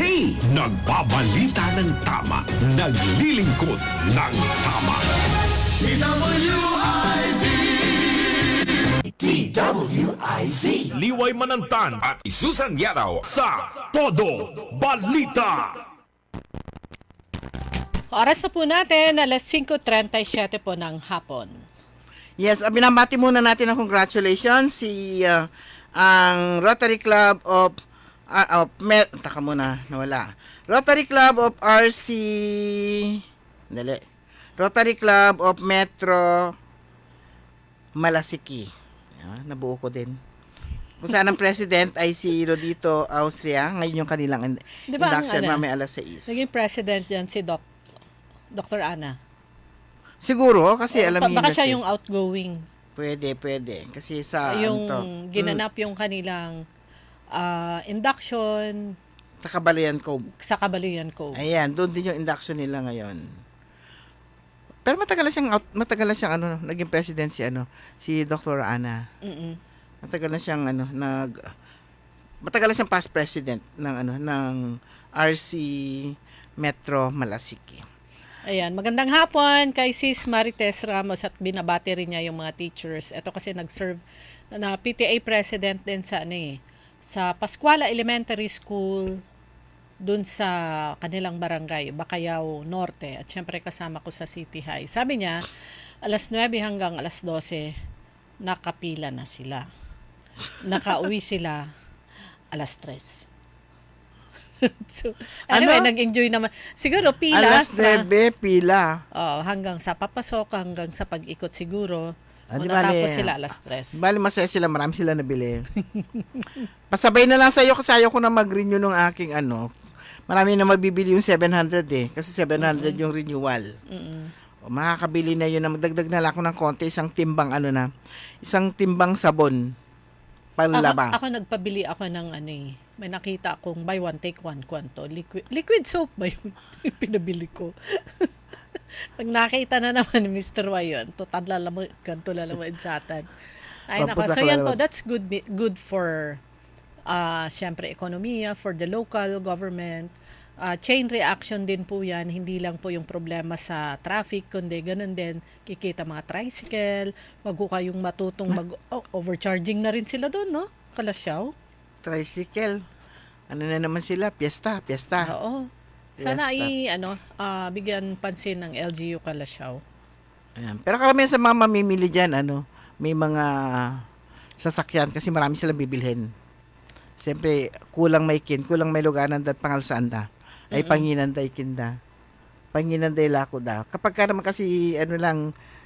Speaker 1: Nagbabalita ng tama. Naglilingkod ng tama.
Speaker 8: DWIZ.
Speaker 3: Liway Manantan at
Speaker 1: Isusan Yadaw.
Speaker 3: sa Todo Balita.
Speaker 4: Oras na po natin, alas 5:37 po ng hapon.
Speaker 5: Yes, binabati muna natin ng congratulations si ang Rotary Club of Rotary Club of Rotary Club of Metro Malasiki. Nabuo ko din. Kung saan ang president ay si Rodito Austria, ngayon yung kanilang induction, mamaya alas 6.
Speaker 4: Naging president yan si Dr. Ana.
Speaker 5: Siguro, kasi alam niyo
Speaker 4: Baka siya yung outgoing.
Speaker 5: Pwede. Kasi sa
Speaker 4: Yung ginanap yung kanilang induction
Speaker 5: sa Kabalayan Cove.
Speaker 4: sa Kabalayan Cove.
Speaker 5: Ayan, doon din yung induction nila ngayon. Pero matagal na siyang naging president si Dr. Ana.
Speaker 4: Mm-mm.
Speaker 5: Matagal na siyang past president ng RC Metro Malasiki.
Speaker 4: Ayan, magandang hapon kay Sis Marites Ramos at binabati rin niya yung mga teachers. Ito kasi nag-serve na PTA president din sa Pascuala Elementary School dun sa kanilang barangay, Bacayao Norte. At syempre kasama ko sa City High. Sabi niya, alas 9 hanggang alas 12, nakapila na sila. Nakauwi sila alas 3. So, anyway, nag-enjoy naman. Siguro pila.
Speaker 5: Alas 9, pila.
Speaker 4: Hanggang sa papasok, hanggang sa pag-ikot siguro.
Speaker 5: Natapos
Speaker 4: sila alas 3.
Speaker 5: Bali, masaya sila. Marami sila nabili. Pasabay na lang sa'yo kasi ayaw ko na mag-renew ng aking Marami na mabibili yung 700 Kasi 700 yung renewal. Makakabili na yun na magdagdag na lang ako ng konti. Isang timbang isang timbang sabon. Panlaba.
Speaker 4: Ako nagpabili ako ng may nakita akong buy one take one kwanto. Liquid soap ba yun? Pinabili ko. Pag nakita na naman ni Mr. Y yun, ganito lalaman sa atin. Ay nako, so yan po, that's good for siyempre ekonomiya, for the local government. Chain reaction din po yan, hindi lang po yung problema sa traffic, kundi ganun din, kikita mga tricycle, wag ko kayong matutong overcharging na rin sila doon, no? Kalasyaw.
Speaker 5: Tricycle. Na naman sila? Fiesta.
Speaker 4: Oo. Sana bigyan pansin ng LGU Kalasyaw.
Speaker 5: Ayan. Pero karamihan sa mga mamimili dyan, may mga sasakyan kasi marami silang bibilhin. Siyempre, kulang may luganan at pangalsaan da. Ay panginanday kinda. Panginanday lako da. Kapag ka naman kasi,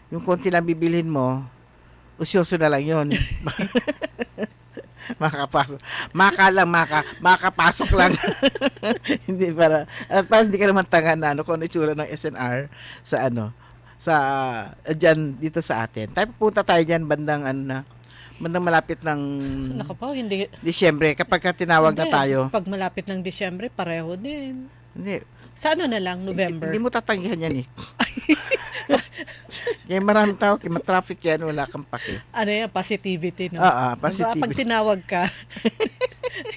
Speaker 5: yung konti lang bibilhin mo, usyoso na lang yun. Makakapasok. Makakapasok lang. Hindi para, at parang hindi ka naman tanga na, kung ano itsura ng SNR sa dyan, dito sa atin. Tayo pupunta tayo dyan bandang, Bandang malapit ng
Speaker 4: Naku po, hindi.
Speaker 5: Disyembre, kapag ka tinawag na
Speaker 4: Hindi.
Speaker 5: tayo.
Speaker 4: Pag malapit ng Disyembre, pareho din.
Speaker 5: Hindi.
Speaker 4: Sa ano na lang, November?
Speaker 5: Hindi mo tatanggihan yan eh. Kaya maraming tao, kaya traffic yan, wala kang pake.
Speaker 4: Ano yan, positivity, no?
Speaker 5: Positivity.
Speaker 4: Pag tinawag ka,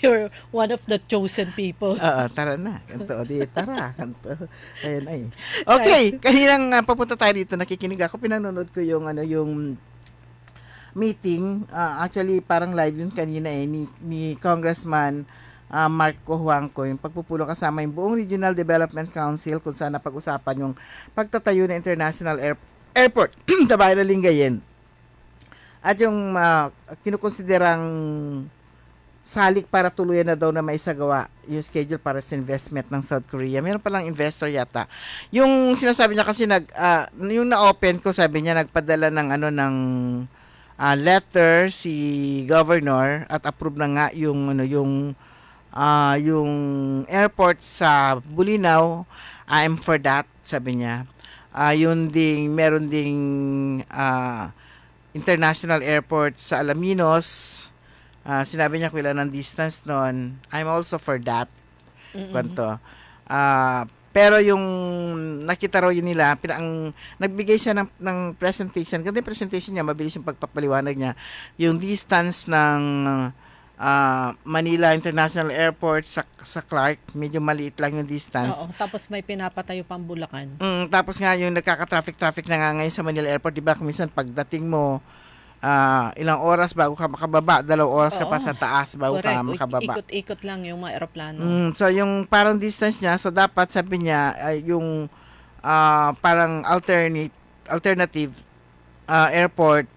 Speaker 4: you're one of the chosen people.
Speaker 5: Tara na. Kanto, di, tara. Kanto. Ayun ay. Okay, kaninang papunta tayo dito, nakikinig ako, pinanonood ko yung, yung meeting. Actually, parang live yun kanina ni Congressman Marco Huangco, yung pagpupulong kasama yung buong Regional Development Council kung saan napag-usapan yung pagtatayo ng International Airport sa bayan ng Lingayen. At yung kinukonsiderang salik para tuluyan na daw na maisagawa yung schedule para sa investment ng South Korea. Meron palang investor yata. Yung sinasabi niya kasi yung na-open ko, sabi niya nagpadala ng letter si governor at approve na nga yung airport sa Bulinaw. I'm for that, sabi niya. Meron ding international airport sa Alaminos. Sinabi niya kung ilan ang distance nun. I'm also for that. Kwanto. Pero yung nakita raw yun nila, nagbigay siya ng presentation. Ganda yung presentation niya, mabilis yung pagpapaliwanag niya. Yung distance ng Manila International Airport sa Clark, medyo maliit lang yung distance.
Speaker 4: Oo, tapos may pinapatayo pang Bulacan.
Speaker 5: Tapos nga yung nagkaka-traffic na nga ngayon sa Manila Airport, di ba? Kung minsan pagdating mo, ilang oras bago ka makababa, 2 oras ka pa sa taas bago ka makababa.
Speaker 4: Ikot-ikot lang yung mga aeroplano.
Speaker 5: So yung parang distance niya, so dapat sabi niya yung parang alternative airport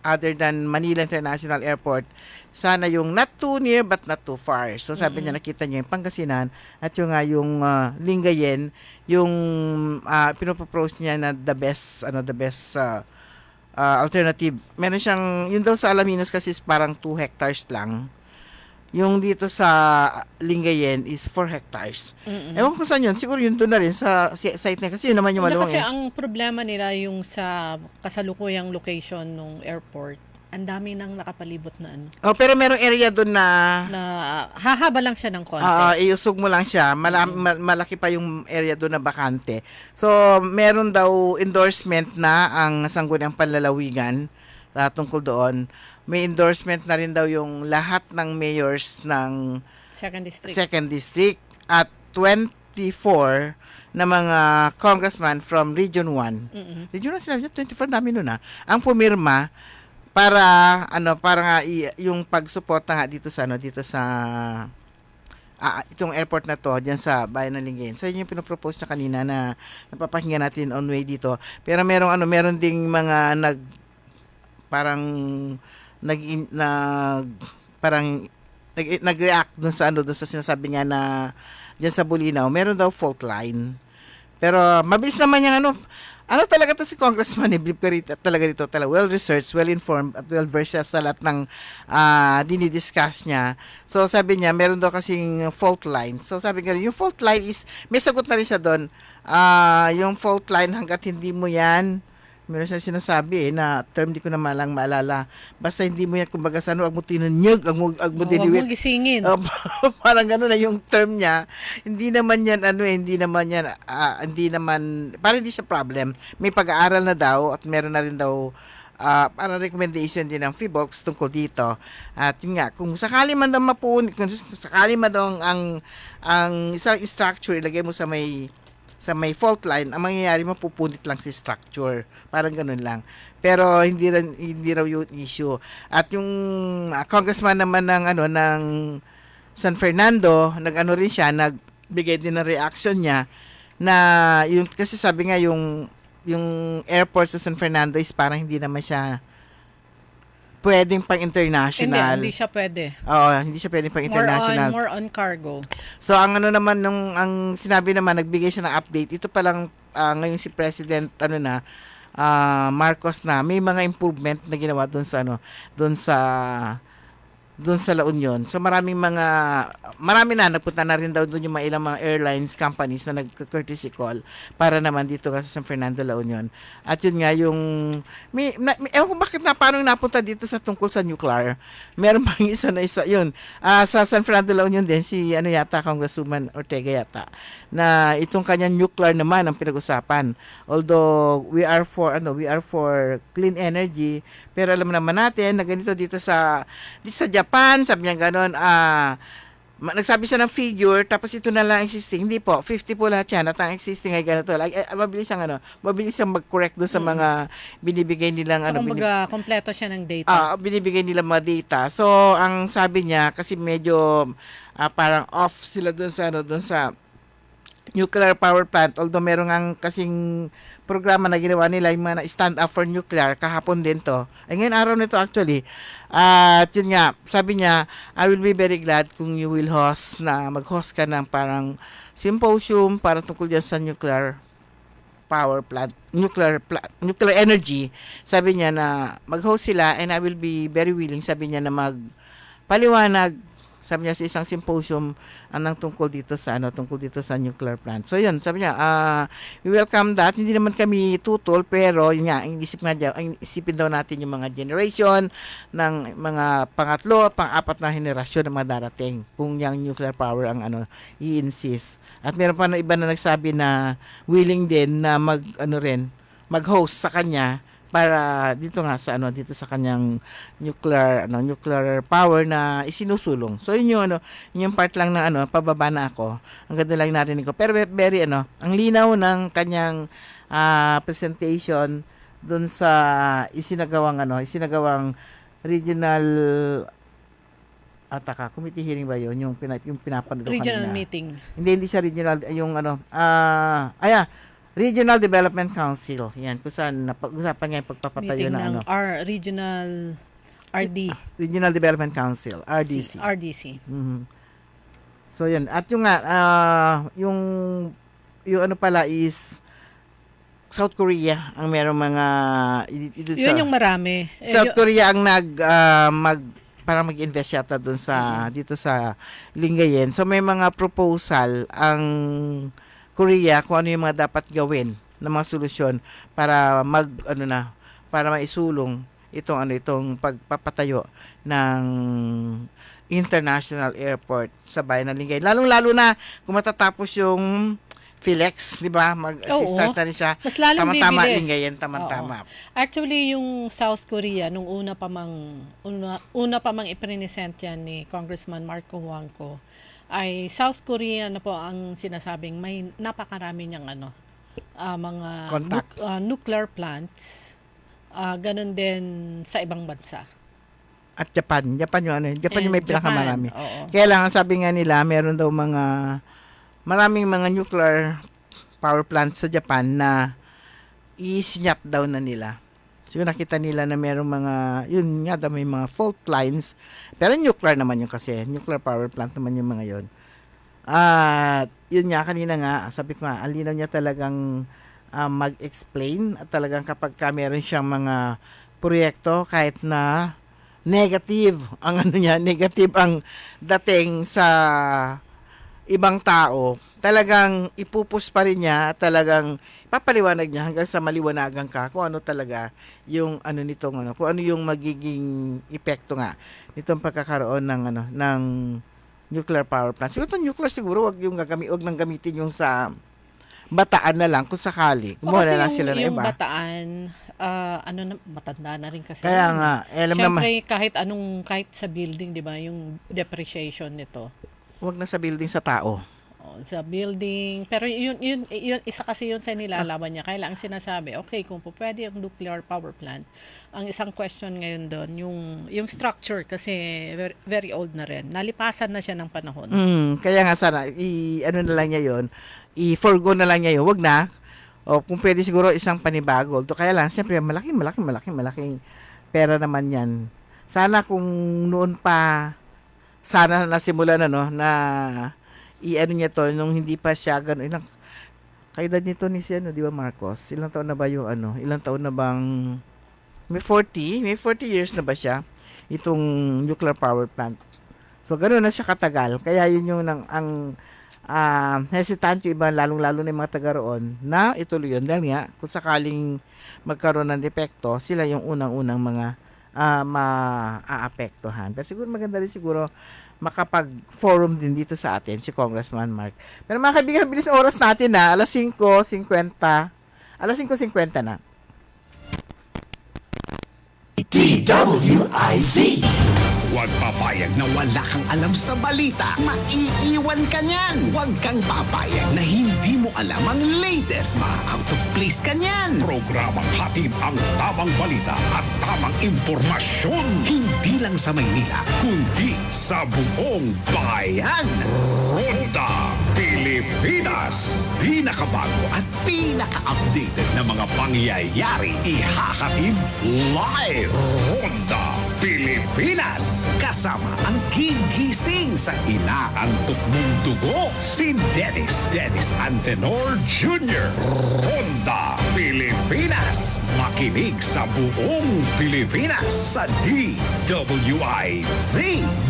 Speaker 5: other than Manila International Airport, sana yung not too near but not too far. So sabi niya, nakita niya yung Pangasinan at yung Lingayen, yung pinopropose niya na the best alternative. Meron siyang, yun daw sa Alaminos kasi is parang 2 hectares lang. Yung dito sa Lingayen is 4 hectares. Ewan ko saan yun. Siguro yun doon na rin sa site na kasi yun naman yung maluwang.
Speaker 4: Kasi ang problema nila yung sa kasalukuyang location ng airport, ang dami nang nakapalibot na ano.
Speaker 5: Pero merong area doon na
Speaker 4: hahaba lang siya ng konti.
Speaker 5: Iusog mo lang siya. Malaki pa yung area doon na bakante. So, meron daw endorsement na ang Sangguniang Panlalawigan tungkol doon. May endorsement na rin daw yung lahat ng mayors ng Second District at 24 na mga congressman from Region 1. Region 1 sinabi niya, 24 dami nun ang pumirma para nga yung pagsuporta nga dito sa itong airport na to diyan sa bayan ng Lingayen. So yun yung pinopropose niya kanina na napapakinggan natin on way dito. Pero meron ding mga nag-react dun sa sinasabi niya na diyan sa Bulinaw, meron daw fault line. Pero mabilis naman yung talaga to si Congressman, believe ka rito, talaga well-researched, well-informed, at well-versed sa lahat ng dinidiscuss niya. So, sabi niya, meron daw kasing fault line. So, sabi nga, yung fault line is, may sagot na rin siya doon, yung fault line hanggat hindi mo yan, meron siya sinasabi na term di ko na maalala. Basta hindi mo yan, kumbaga sa wag mo tinunyog, wag mo diliwit.
Speaker 4: Wag mo gisingin.
Speaker 5: Parang gano'n na yung term niya. Hindi naman parang hindi siya problem. May pag-aaral na daw at meron na rin daw parang recommendation din ng FIBOX tungkol dito. At yun nga, kung sakali man daw kung sakali man daw ang isang structure, ilagay mo sa may fault line, ang mangyayari mapupunit lang si structure. Parang ganun lang. Pero hindi raw yung issue. At yung congressman naman ng San Fernando, rin siya, nagbigay din ng reaction niya na yung kasi sabi nga yung airport sa San Fernando is parang hindi naman siya pwedeng pang international.
Speaker 4: Hindi siya pwede.
Speaker 5: Oo, hindi siya pwedeng pang international.
Speaker 4: More on cargo.
Speaker 5: So, ang sinabi naman, nagbigay siya ng update. Ito pa lang, ngayon si President, Marcos na, may mga improvement na ginawa doon sa doon sa La Union. So marami na nagpunta na rin daw doon yung mga ilang mga airlines companies na nagka-courtesy call para naman dito sa San Fernando, La Union. At yun nga yung ewan ko bakit paano napunta dito sa tungkol sa nuclear. Meron pang isa yun. Sa San Fernando, La Union din si Congresswoman Ortega yata, na itong kanyang nuclear naman ang pinag-usapan. Although we are for clean energy, pero alam naman natin na ganito dito sa Japan, sabi niya gano'n, nagsabi siya ng figure, tapos ito na lang existing. Hindi po, 50 po lahat yan, at ang existing ay ganito. Mabilis ang mag-correct doon sa mga binibigay nilang,
Speaker 4: So, kumbaga, kompleto siya ng data.
Speaker 5: binibigay nilang mga data. So, ang sabi niya, kasi medyo parang off sila doon sa nuclear power plant, although meron ang kasing programa na ginawa nila, yung mga stand up for nuclear, kahapon din to. Ay ngayon araw nito actually. At yun nga, sabi niya, I will be very glad kung you will mag-host ka ng parang symposium para tungkol dyan sa nuclear power plant, nuclear energy. Sabi niya na mag-host sila and I will be very willing, sabi niya na magpaliwanag, sabi niya sa isang symposium tungkol dito sa nuclear plant. So yun, sabi niya, we welcome that. Hindi naman kami tutol, pero yun nga, isipin daw natin yung mga generation ng mga pangatlo, pang-apat na henerasyon ng mga darating kung yung nuclear power ang i-insist. At meron pa na iba na nagsabi na willing din na mag-host sa kanya para dito sa kanyang nuclear power na isinusulong. So yun yung part lang na pababa na ako. Ang ganda lang narinig ko. Pero very ang linaw ng kanyang presentation doon sa isinagawang regional committee hearing ba yun? Yung pinapanood ko kanina.
Speaker 4: Regional meeting.
Speaker 5: Hindi siya regional, yung Regional Development Council. Yan, kung saan napag-usapan nga yung pagpapatayo
Speaker 4: meeting ng Regional RD.
Speaker 5: Regional Development Council, RDC.
Speaker 4: RDC.
Speaker 5: Mm-hmm. So, yun. At yung yung pala is South Korea ang merong mga
Speaker 4: Yun yung marami.
Speaker 5: South Korea ang parang mag-invest yata dun dito sa Lingayen. So, may mga proposal ang Korea kung ano yung mga dapat gawin na mga solusyon para para maisulong itong pagpapatayo ng international airport sa bayan ng Lingayen. Lalong-lalo na kung matatapos yung PhilEx, di ba? Mag-start na rin siya.
Speaker 4: Mas lalong
Speaker 5: tama-tama
Speaker 4: bibilis.
Speaker 5: Lingayen, tama-tama.
Speaker 4: Actually, yung South Korea, nung una pa mang ipresent yan ni Congressman Marco Huangco, ay South Korea na po ang sinasabing may napakarami niyang mga nuclear plants. Ganun din sa ibang bansa.
Speaker 5: At Japan yung may pinakamarami.
Speaker 4: Oo.
Speaker 5: Kaya lang, sabi nga nila, meron daw maraming mga nuclear power plants sa Japan na i-snap down na nila. So, nakita nila na merong may mga fault lines. Pero nuclear naman yun kasi. Nuclear power plant naman yung mga yun. At yun nga, kanina nga, sabi ko nga, ang linaw niya talagang mag-explain. At talagang kapag meron siyang mga proyekto, kahit na negative ang dating sa ibang tao, talagang ipupus pa rin niya, talagang papaliwanag niya hanggang sa maliwanagan ka kung ano talaga yung kung ano yung magiging epekto nga nitong pagkakaroon ng nuclear power plant. Siguro wag nang gamitin yung sa Bataan na lang kung sakali. Kumuha na lang sila ng iba.
Speaker 4: Yung Bataan, matanda na rin kasi.
Speaker 5: Kaya nga, alam naman.
Speaker 4: Siyempre, kahit sa building, di ba, yung depreciation nito.
Speaker 5: Huwag na sa building, sa tao.
Speaker 4: Sa building. Pero yun, isa kasi yun sa nilalaban niya. Kaya lang sinasabi, okay, kung po pwede yung nuclear power plant, ang isang question ngayon doon, yung structure, kasi very, very old na rin. Nalipasan na siya ng panahon.
Speaker 5: Kaya nga sana, na lang niya yun, i-forgo na lang niya yun. Huwag na. O kung pwede siguro isang panibago. Kaya lang, siyempre, malaking pera naman yan. Sana kung noon pa, sana nasimula na niya to nung hindi pa siya gano'n. Kaedad nito ni di ba Marcos? Ilang taon na ba yung ilang taon na bang may 40 years na ba siya? itong nuclear power plant. So, gano'n na siya katagal. Kaya yun yung hesitant yung iba, lalong-lalo na yung mga taga roon, na ituloy yun. Dahil nga, kung sakaling magkaroon ng depekto, sila yung unang-unang mga maaapektuhan. Pero siguro maganda rin siguro makapag-forum din dito sa atin si Congressman Mark. Pero mga kaibigan, bilis na oras natin na, alas 5:50 na.
Speaker 2: DWIZ. Huwag papayag na wala kang alam sa balita. Maiiwan ka niyan. Huwag kang papayag na hindi mo alam ang latest. Ma-out of place ka niyan.
Speaker 1: Programang hatid ang tamang balita at tamang impormasyon.
Speaker 2: Hindi lang sa Maynila,
Speaker 1: Kundi sa buong bayan. Ronda Pilipinas.
Speaker 2: pinakabago at pinaka-updated na mga pangyayari ihahatid live.
Speaker 1: Ronda Pilipinas.
Speaker 2: Kasama ang gigising sa inaantok mong dugo, si Dennis Antenor Jr.
Speaker 1: Ronda Pilipinas.
Speaker 2: Makinig sa buong Pilipinas sa DWIZ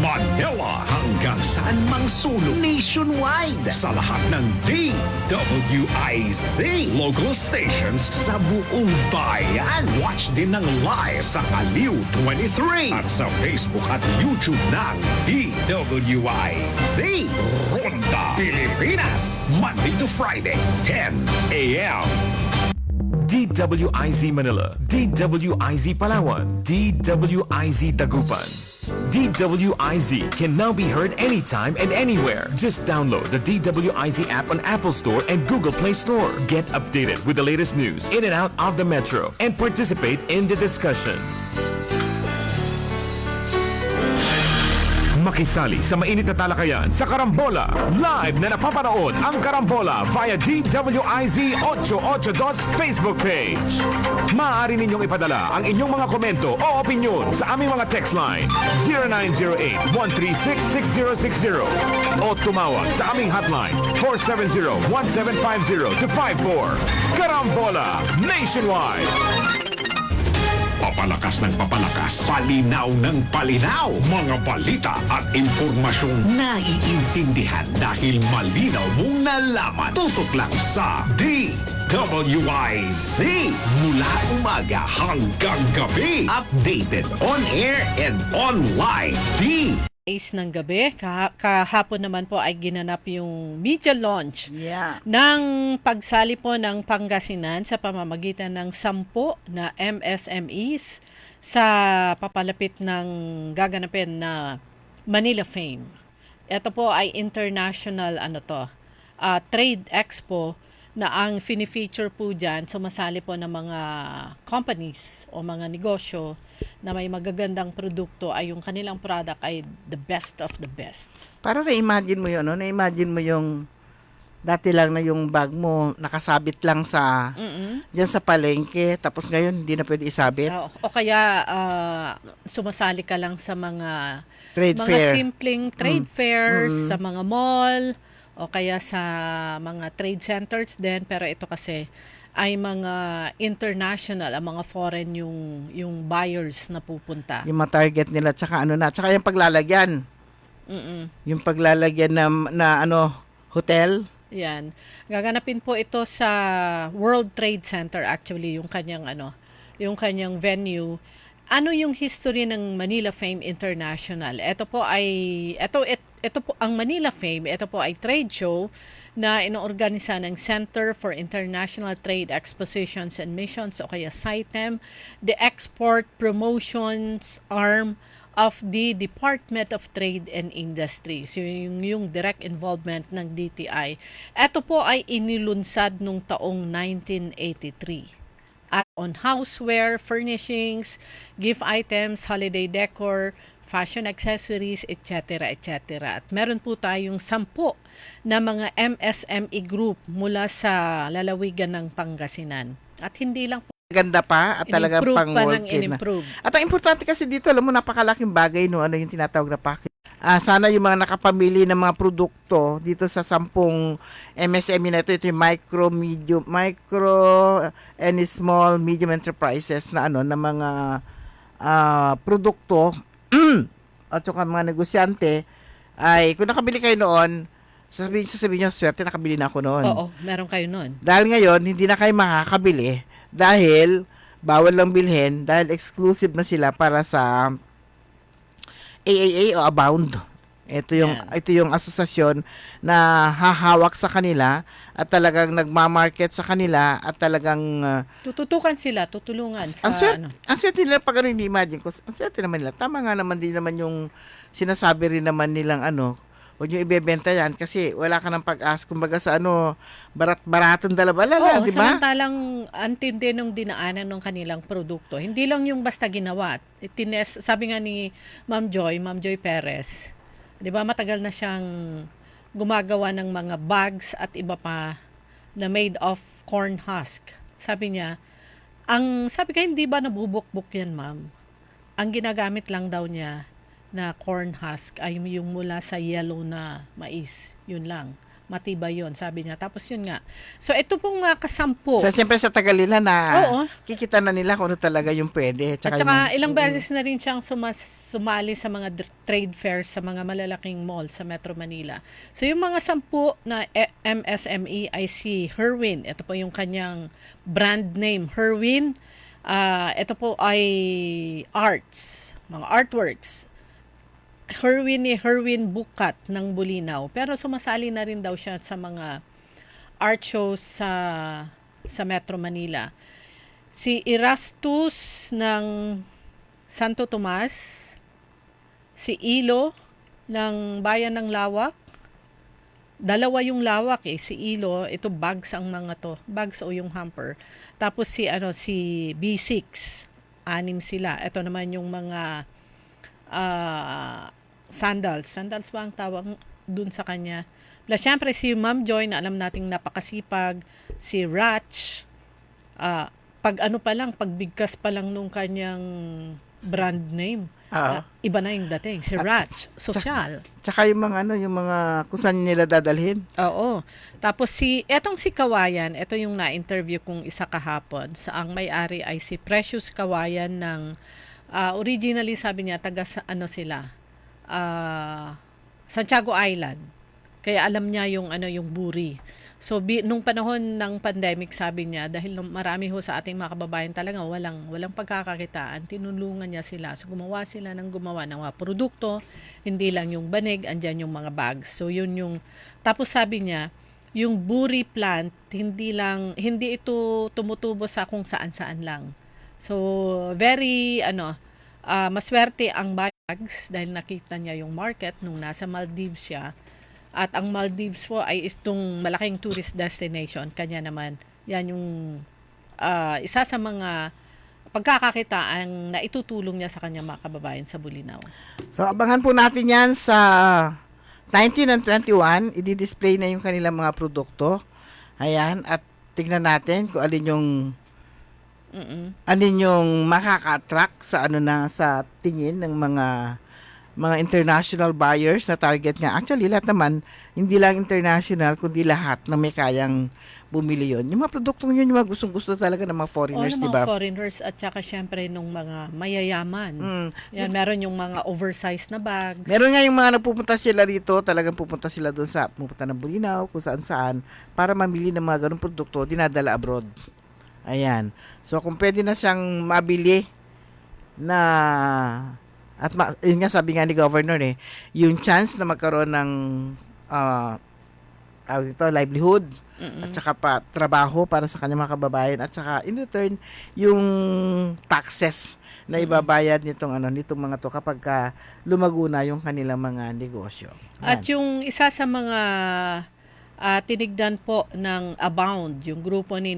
Speaker 1: Manila
Speaker 2: hanggang saan mang sulong nationwide sa lahat ng DWIZ
Speaker 1: local stations
Speaker 2: sa buong bayan. Watch din ng live sa Aliw 23
Speaker 1: at sa Facebook at
Speaker 2: YouTube ng DWIZ.
Speaker 1: Ronda Pilipinas.
Speaker 2: Monday to Friday, 10
Speaker 1: a.m.
Speaker 3: DWIZ Manila, DWIZ Palawan, DWIZ Dagupan. DWIZ can now be heard anytime and anywhere. Just download the DWIZ app on Apple Store and Google Play Store. Get updated with the latest news in and out of the metro and participate in the discussion. Makisali sa mainit na talakayan sa Karambola. Live na napapanood ang Karambola via DWIZ 882 Facebook page. Maaari ninyong ipadala ang inyong mga komento o opinyon sa aming mga text line 0908-136-6060 o tumawag sa aming hotline 470-1750-54. Karambola Nationwide.
Speaker 1: Papalakas ng papalakas, palinaw ng palinaw, mga balita at impormasyong
Speaker 2: naiintindihan dahil malinaw mong nalaman. Tutok lang sa DWIZ mula umaga hanggang gabi. Updated on air and online.
Speaker 4: Ng gabi. Kahapon naman po ay ginanap yung media launch ng pagsali po ng Pangasinan sa pamamagitan ng 10 na MSMEs sa papalapit ng gaganapin na Manila Fame. Ito po ay international trade expo na ang fini-feature po dyan, sumasali po ng mga companies o mga negosyo na may magagandang produkto ay yung kanilang product ay the best of the best.
Speaker 5: Para na-imagine mo yun, na-imagine mo yung dati lang na yung bag mo nakasabit lang sa diyan sa palengke, tapos ngayon hindi na pwede isabit.
Speaker 4: O kaya sumasali ka lang sa mga
Speaker 5: fair.
Speaker 4: Simpleng trade fairs, sa mga mall, o kaya sa mga trade centers din, pero ito kasi ay mga international, ang mga foreign yung buyers na pupunta.
Speaker 5: Yung target nila, tsaka tsaka yung paglalagyan. Yung paglalagyan na hotel.
Speaker 4: Yan. Gaganapin po ito sa World Trade Center actually, yung kanyang venue. Ano yung history ng Manila Fame International? Ito po ang Manila Fame, ito po ay trade show na inoorganisa ng Center for International Trade Expositions and Missions o kaya CITEM, the export promotions arm of the Department of Trade and Industry. So yung direct involvement ng DTI. Ito po ay inilunsad nung taong 1983. At on houseware, furnishings, gift items, holiday decor, fashion accessories, etc. At meron po tayong 10 na mga MSME group mula sa lalawigan ng Pangasinan. At hindi lang po
Speaker 5: ganda pa at talagang pang-world na. At ang importante kasi dito, alam mo, napakalaking bagay yung tinatawag na package. Sana yung mga nakapamili ng mga produkto dito sa 10 MSME na ito yung micro and small, medium enterprises na na mga produkto at saka mga negosyante, ay kung nakabili kayo noon, sasabihin nyo, swerte nakabili na ako noon.
Speaker 4: Oo, meron kayo nun.
Speaker 5: Dahil ngayon, hindi na kayo makakabili dahil bawal lang bilhin dahil exclusive na sila para sa AAA o Abound. Ito yung asosasyon na hahawak sa kanila at talagang nagmamarket sa kanila at talagang
Speaker 4: Tututukan sila, tutulungan sa
Speaker 5: ang swerte nila pag imagine ko, ang swerte naman nila. Tama nga naman din naman yung sinasabi rin naman nilang huwag nyo ibebenta yan kasi wala ka ng pag-asa. Kumbaga sa barat-baratong dalabalala, di ba?
Speaker 4: Samantalang antindi nung dinaanan ng kanilang produkto. Hindi lang yung basta ginawa. Sabi nga ni Ma'am Joy Perez, di ba matagal na siyang gumagawa ng mga bags at iba pa na made of corn husk. Sabi niya, sabi ko, hindi ba nabubukbuk yan, ma'am? Ang ginagamit lang daw niya na corn husk ay yung mula sa yellow na mais. Yun lang. Matibay yun, sabi niya. Tapos yun nga. So, ito pong kasampu.
Speaker 5: Siyempre sa tagal nila na
Speaker 4: Oo.
Speaker 5: kikita na nila kung ano talaga yung pwede.
Speaker 4: At saka ilang beses na rin siyang sumali sa mga trade fairs sa mga malalaking mall sa Metro Manila. So, yung mga 10 na MSME ay si Herwin. Ito po yung kanyang brand name, Herwin. Ito po ay arts, mga artworks. Herwin Bukat ng Bulinaw. Pero sumasali na rin daw siya sa mga art shows sa Metro Manila. Si Erastus ng Santo Tomas, si Ilo ng Bayan ng Lawak. Dalawa yung lawak si Ilo, ito bags ang mga to. Bags o yung hamper. Tapos si B6, 6 sila. Ito naman yung mga sandals ba ang tawag dun sa kanya? Siyempre si Ma'am Joy na alam nating napakasipag, si Ratch, pagbigkas pa lang nung kanyang brand name, iba na yung dating, si Ratch, social.
Speaker 5: Tsaka yung mga kung saan nila dadalhin.
Speaker 4: Oo. Tapos etong si Kawayan, ito yung na-interview kong isa kahapon, ang may-ari ay si Precious Kawayan ng, originally sabi niya, taga sila, Santiago Island. Kaya alam niya yung buri. So nung panahon ng pandemic, sabi niya, dahil marami sa ating mga kababayan talaga walang pagkakakitaan, tinulungan niya sila. So gumawa ng mga produkto, hindi lang yung banig, andyan yung mga bags. So yun yung tapos sabi niya, yung buri plant hindi ito tumutubo sa kung saan-saan lang. So very maswerte ang bags dahil nakita niya yung market nung nasa Maldives siya. At ang Maldives po ay itong malaking tourist destination. Kanya naman, yan yung isa sa mga pagkakakitaan na itutulong niya sa kanyang mga kababayan sa Bulinaw.
Speaker 5: So abangan po natin yan sa 19 and 21. I-display na yung kanilang mga produkto. Ayan, at tignan natin kung alin yung makaka-attract sa sa tingin ng mga international buyers na target nga. Actually, lahat naman, hindi lang international, kundi lahat na may kayang bumili yon. Yung mga produktong yun, yung mga gustong-gusto talaga ng mga foreigners, di ba?
Speaker 4: Mga foreigners at saka syempre nung mga mayayaman. Yan, meron yung mga oversized na bags.
Speaker 5: Meron nga yung mga nagpupunta sila rito, talagang pupunta sila doon pupunta ng Bulinaw, kung saan-saan, para mamili ng mga ganung produkto, dinadala abroad. Ayan. So, kung pwede na siyang mabili yun nga sabi nga ni Governor yung chance na magkaroon ng livelihood at saka trabaho para sa kanyang mga kababayan at saka in return yung taxes na ibabayad nitong mga to kapag lumago na yung kanilang mga negosyo.
Speaker 4: At yung isa sa mga tinigdan po ng Abound, yung grupo ni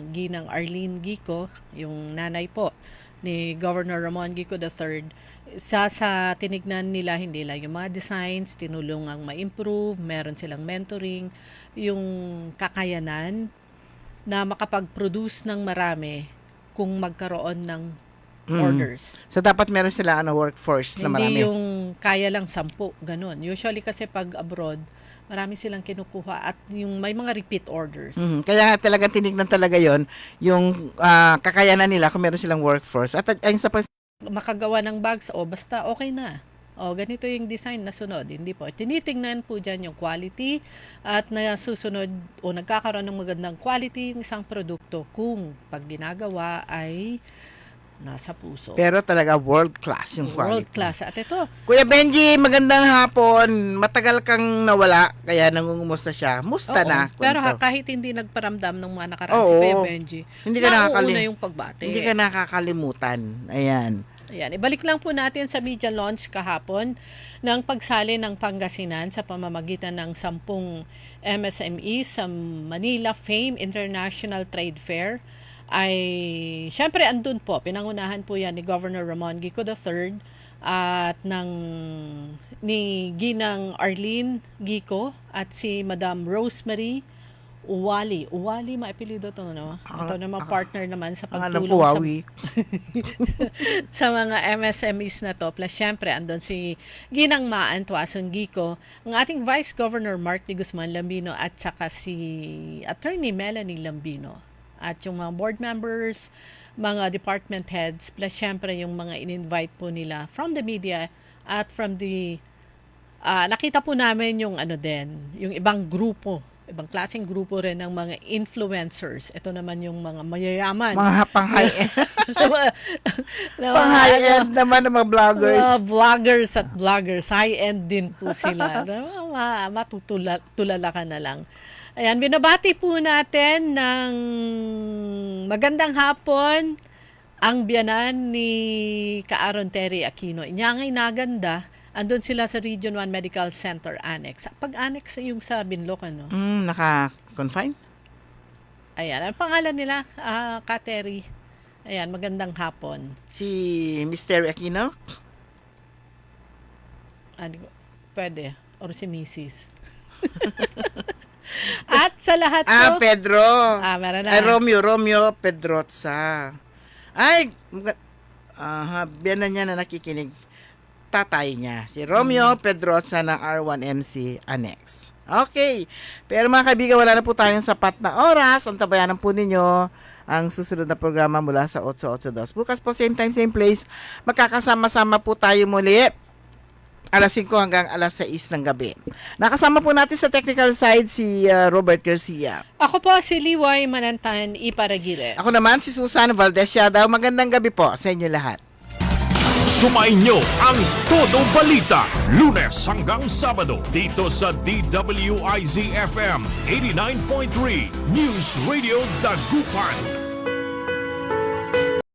Speaker 4: Ginang Arlene Gico, yung nanay po ni Governor Ramon Gico III, sa tinignan nila hindi lang yung mga designs, tinulungang ma-improve, meron silang mentoring, yung kakayanan na makapag-produce ng marami kung magkaroon ng orders.
Speaker 5: So dapat meron sila workforce na marami.
Speaker 4: Hindi yung kaya lang 10, ganun. Usually kasi pag abroad, marami silang kinukuha at yung may mga repeat orders.
Speaker 5: Kaya nga talagang tinignan talaga yon yung kakayanan nila kung meron silang workforce. At ang sa
Speaker 4: makagawa ng bags, basta okay na. Ganito yung design na sunod. Hindi po. Tinitingnan po dyan yung quality at nasusunod o nagkakaroon ng magandang quality yung isang produkto kung pag ginagawa ay nasa puso.
Speaker 5: Pero talaga world class yung
Speaker 4: World
Speaker 5: quality.
Speaker 4: class. At ito,
Speaker 5: Kuya Benji, magandang hapon. Matagal kang nawala, kaya nangungumusta siya. Musta
Speaker 4: oo,
Speaker 5: na?
Speaker 4: pero
Speaker 5: Kwento.
Speaker 4: kahit hindi nagparamdam ng mga nakaraan si
Speaker 5: Oo.
Speaker 4: Kuya Benji,
Speaker 5: Hindi ka
Speaker 4: nauuna yung pagbate.
Speaker 5: Hindi ka nakakalimutan. Ayan.
Speaker 4: Ayan, ibalik lang po natin sa media launch kahapon ng pagsali ng Pangasinan sa pamamagitan ng 10 MSME sa Manila Fame International Trade Fair ay syempre andun po, pinangunahan po yan ni Governor Ramon Gico III at ni Ginang Arlene Gico at si Madam Rosemary Uwali, maapelido to, no? Ito naman partner naman sa
Speaker 5: Ang alam
Speaker 4: pagtulong
Speaker 5: ko,
Speaker 4: sa
Speaker 5: Wawi.
Speaker 4: sa mga MSMEs na to. Plus, syempre, andun si Ginang Maan Tuason Gico, ang ating Vice Governor Mark de Guzman Lambino at saka si Attorney Melanie Lambino. At yung mga board members, mga department heads, plus syempre yung mga in-invite po nila from the media at from the nakita po namin yung yung ibang grupo, ibang klaseng grupo rin ng mga influencers. Ito naman yung mga mayayaman.
Speaker 5: Mga pang-high-end.
Speaker 4: Na
Speaker 5: Pang-high-end naman ng mga vloggers.
Speaker 4: mga vloggers at vloggers. High-end din po sila. Matutulala ka na lang. Ayan, binabati po natin ng magandang hapon ang biyanan ni Kaaron Terry Aquino. Inyangay naganda. Andun sila sa Region 1 Medical Center Annex. Pag-annex yung sa Binloc, ano?
Speaker 5: Naka-confine?
Speaker 4: Ayan, ang pangalan nila, Terry. Ayan, magandang hapon.
Speaker 5: Si Mr. Aquino?
Speaker 4: Pwede. Or si Mrs. At sa lahat po...
Speaker 5: Pedro.
Speaker 4: Meron na.
Speaker 5: Ay, Romeo Pedroza. Ay, biyanan niya na nakikinig. Tatay niya, si Romeo Pedroza ng R1MC Annex. Okay. Pero mga kaibigan, wala na po tayong sapat na oras. Antabayanan po ninyo ang susunod na programa mula sa 882. Bukas po, same time, same place. Magkakasama-sama po tayo muli. Alas 5 hanggang alas 6 ng gabi. Nakasama po natin sa technical side si Robert Garcia.
Speaker 4: Ako po si Liway Manantan Iparagire.
Speaker 5: Ako naman si Susan Valdez Yadaw. Magandang gabi po sa inyo lahat.
Speaker 3: Sumainyo ang Todo Balita, Lunes hanggang Sabado, dito sa DWIZ-FM 89.3 News Radio Dagupan.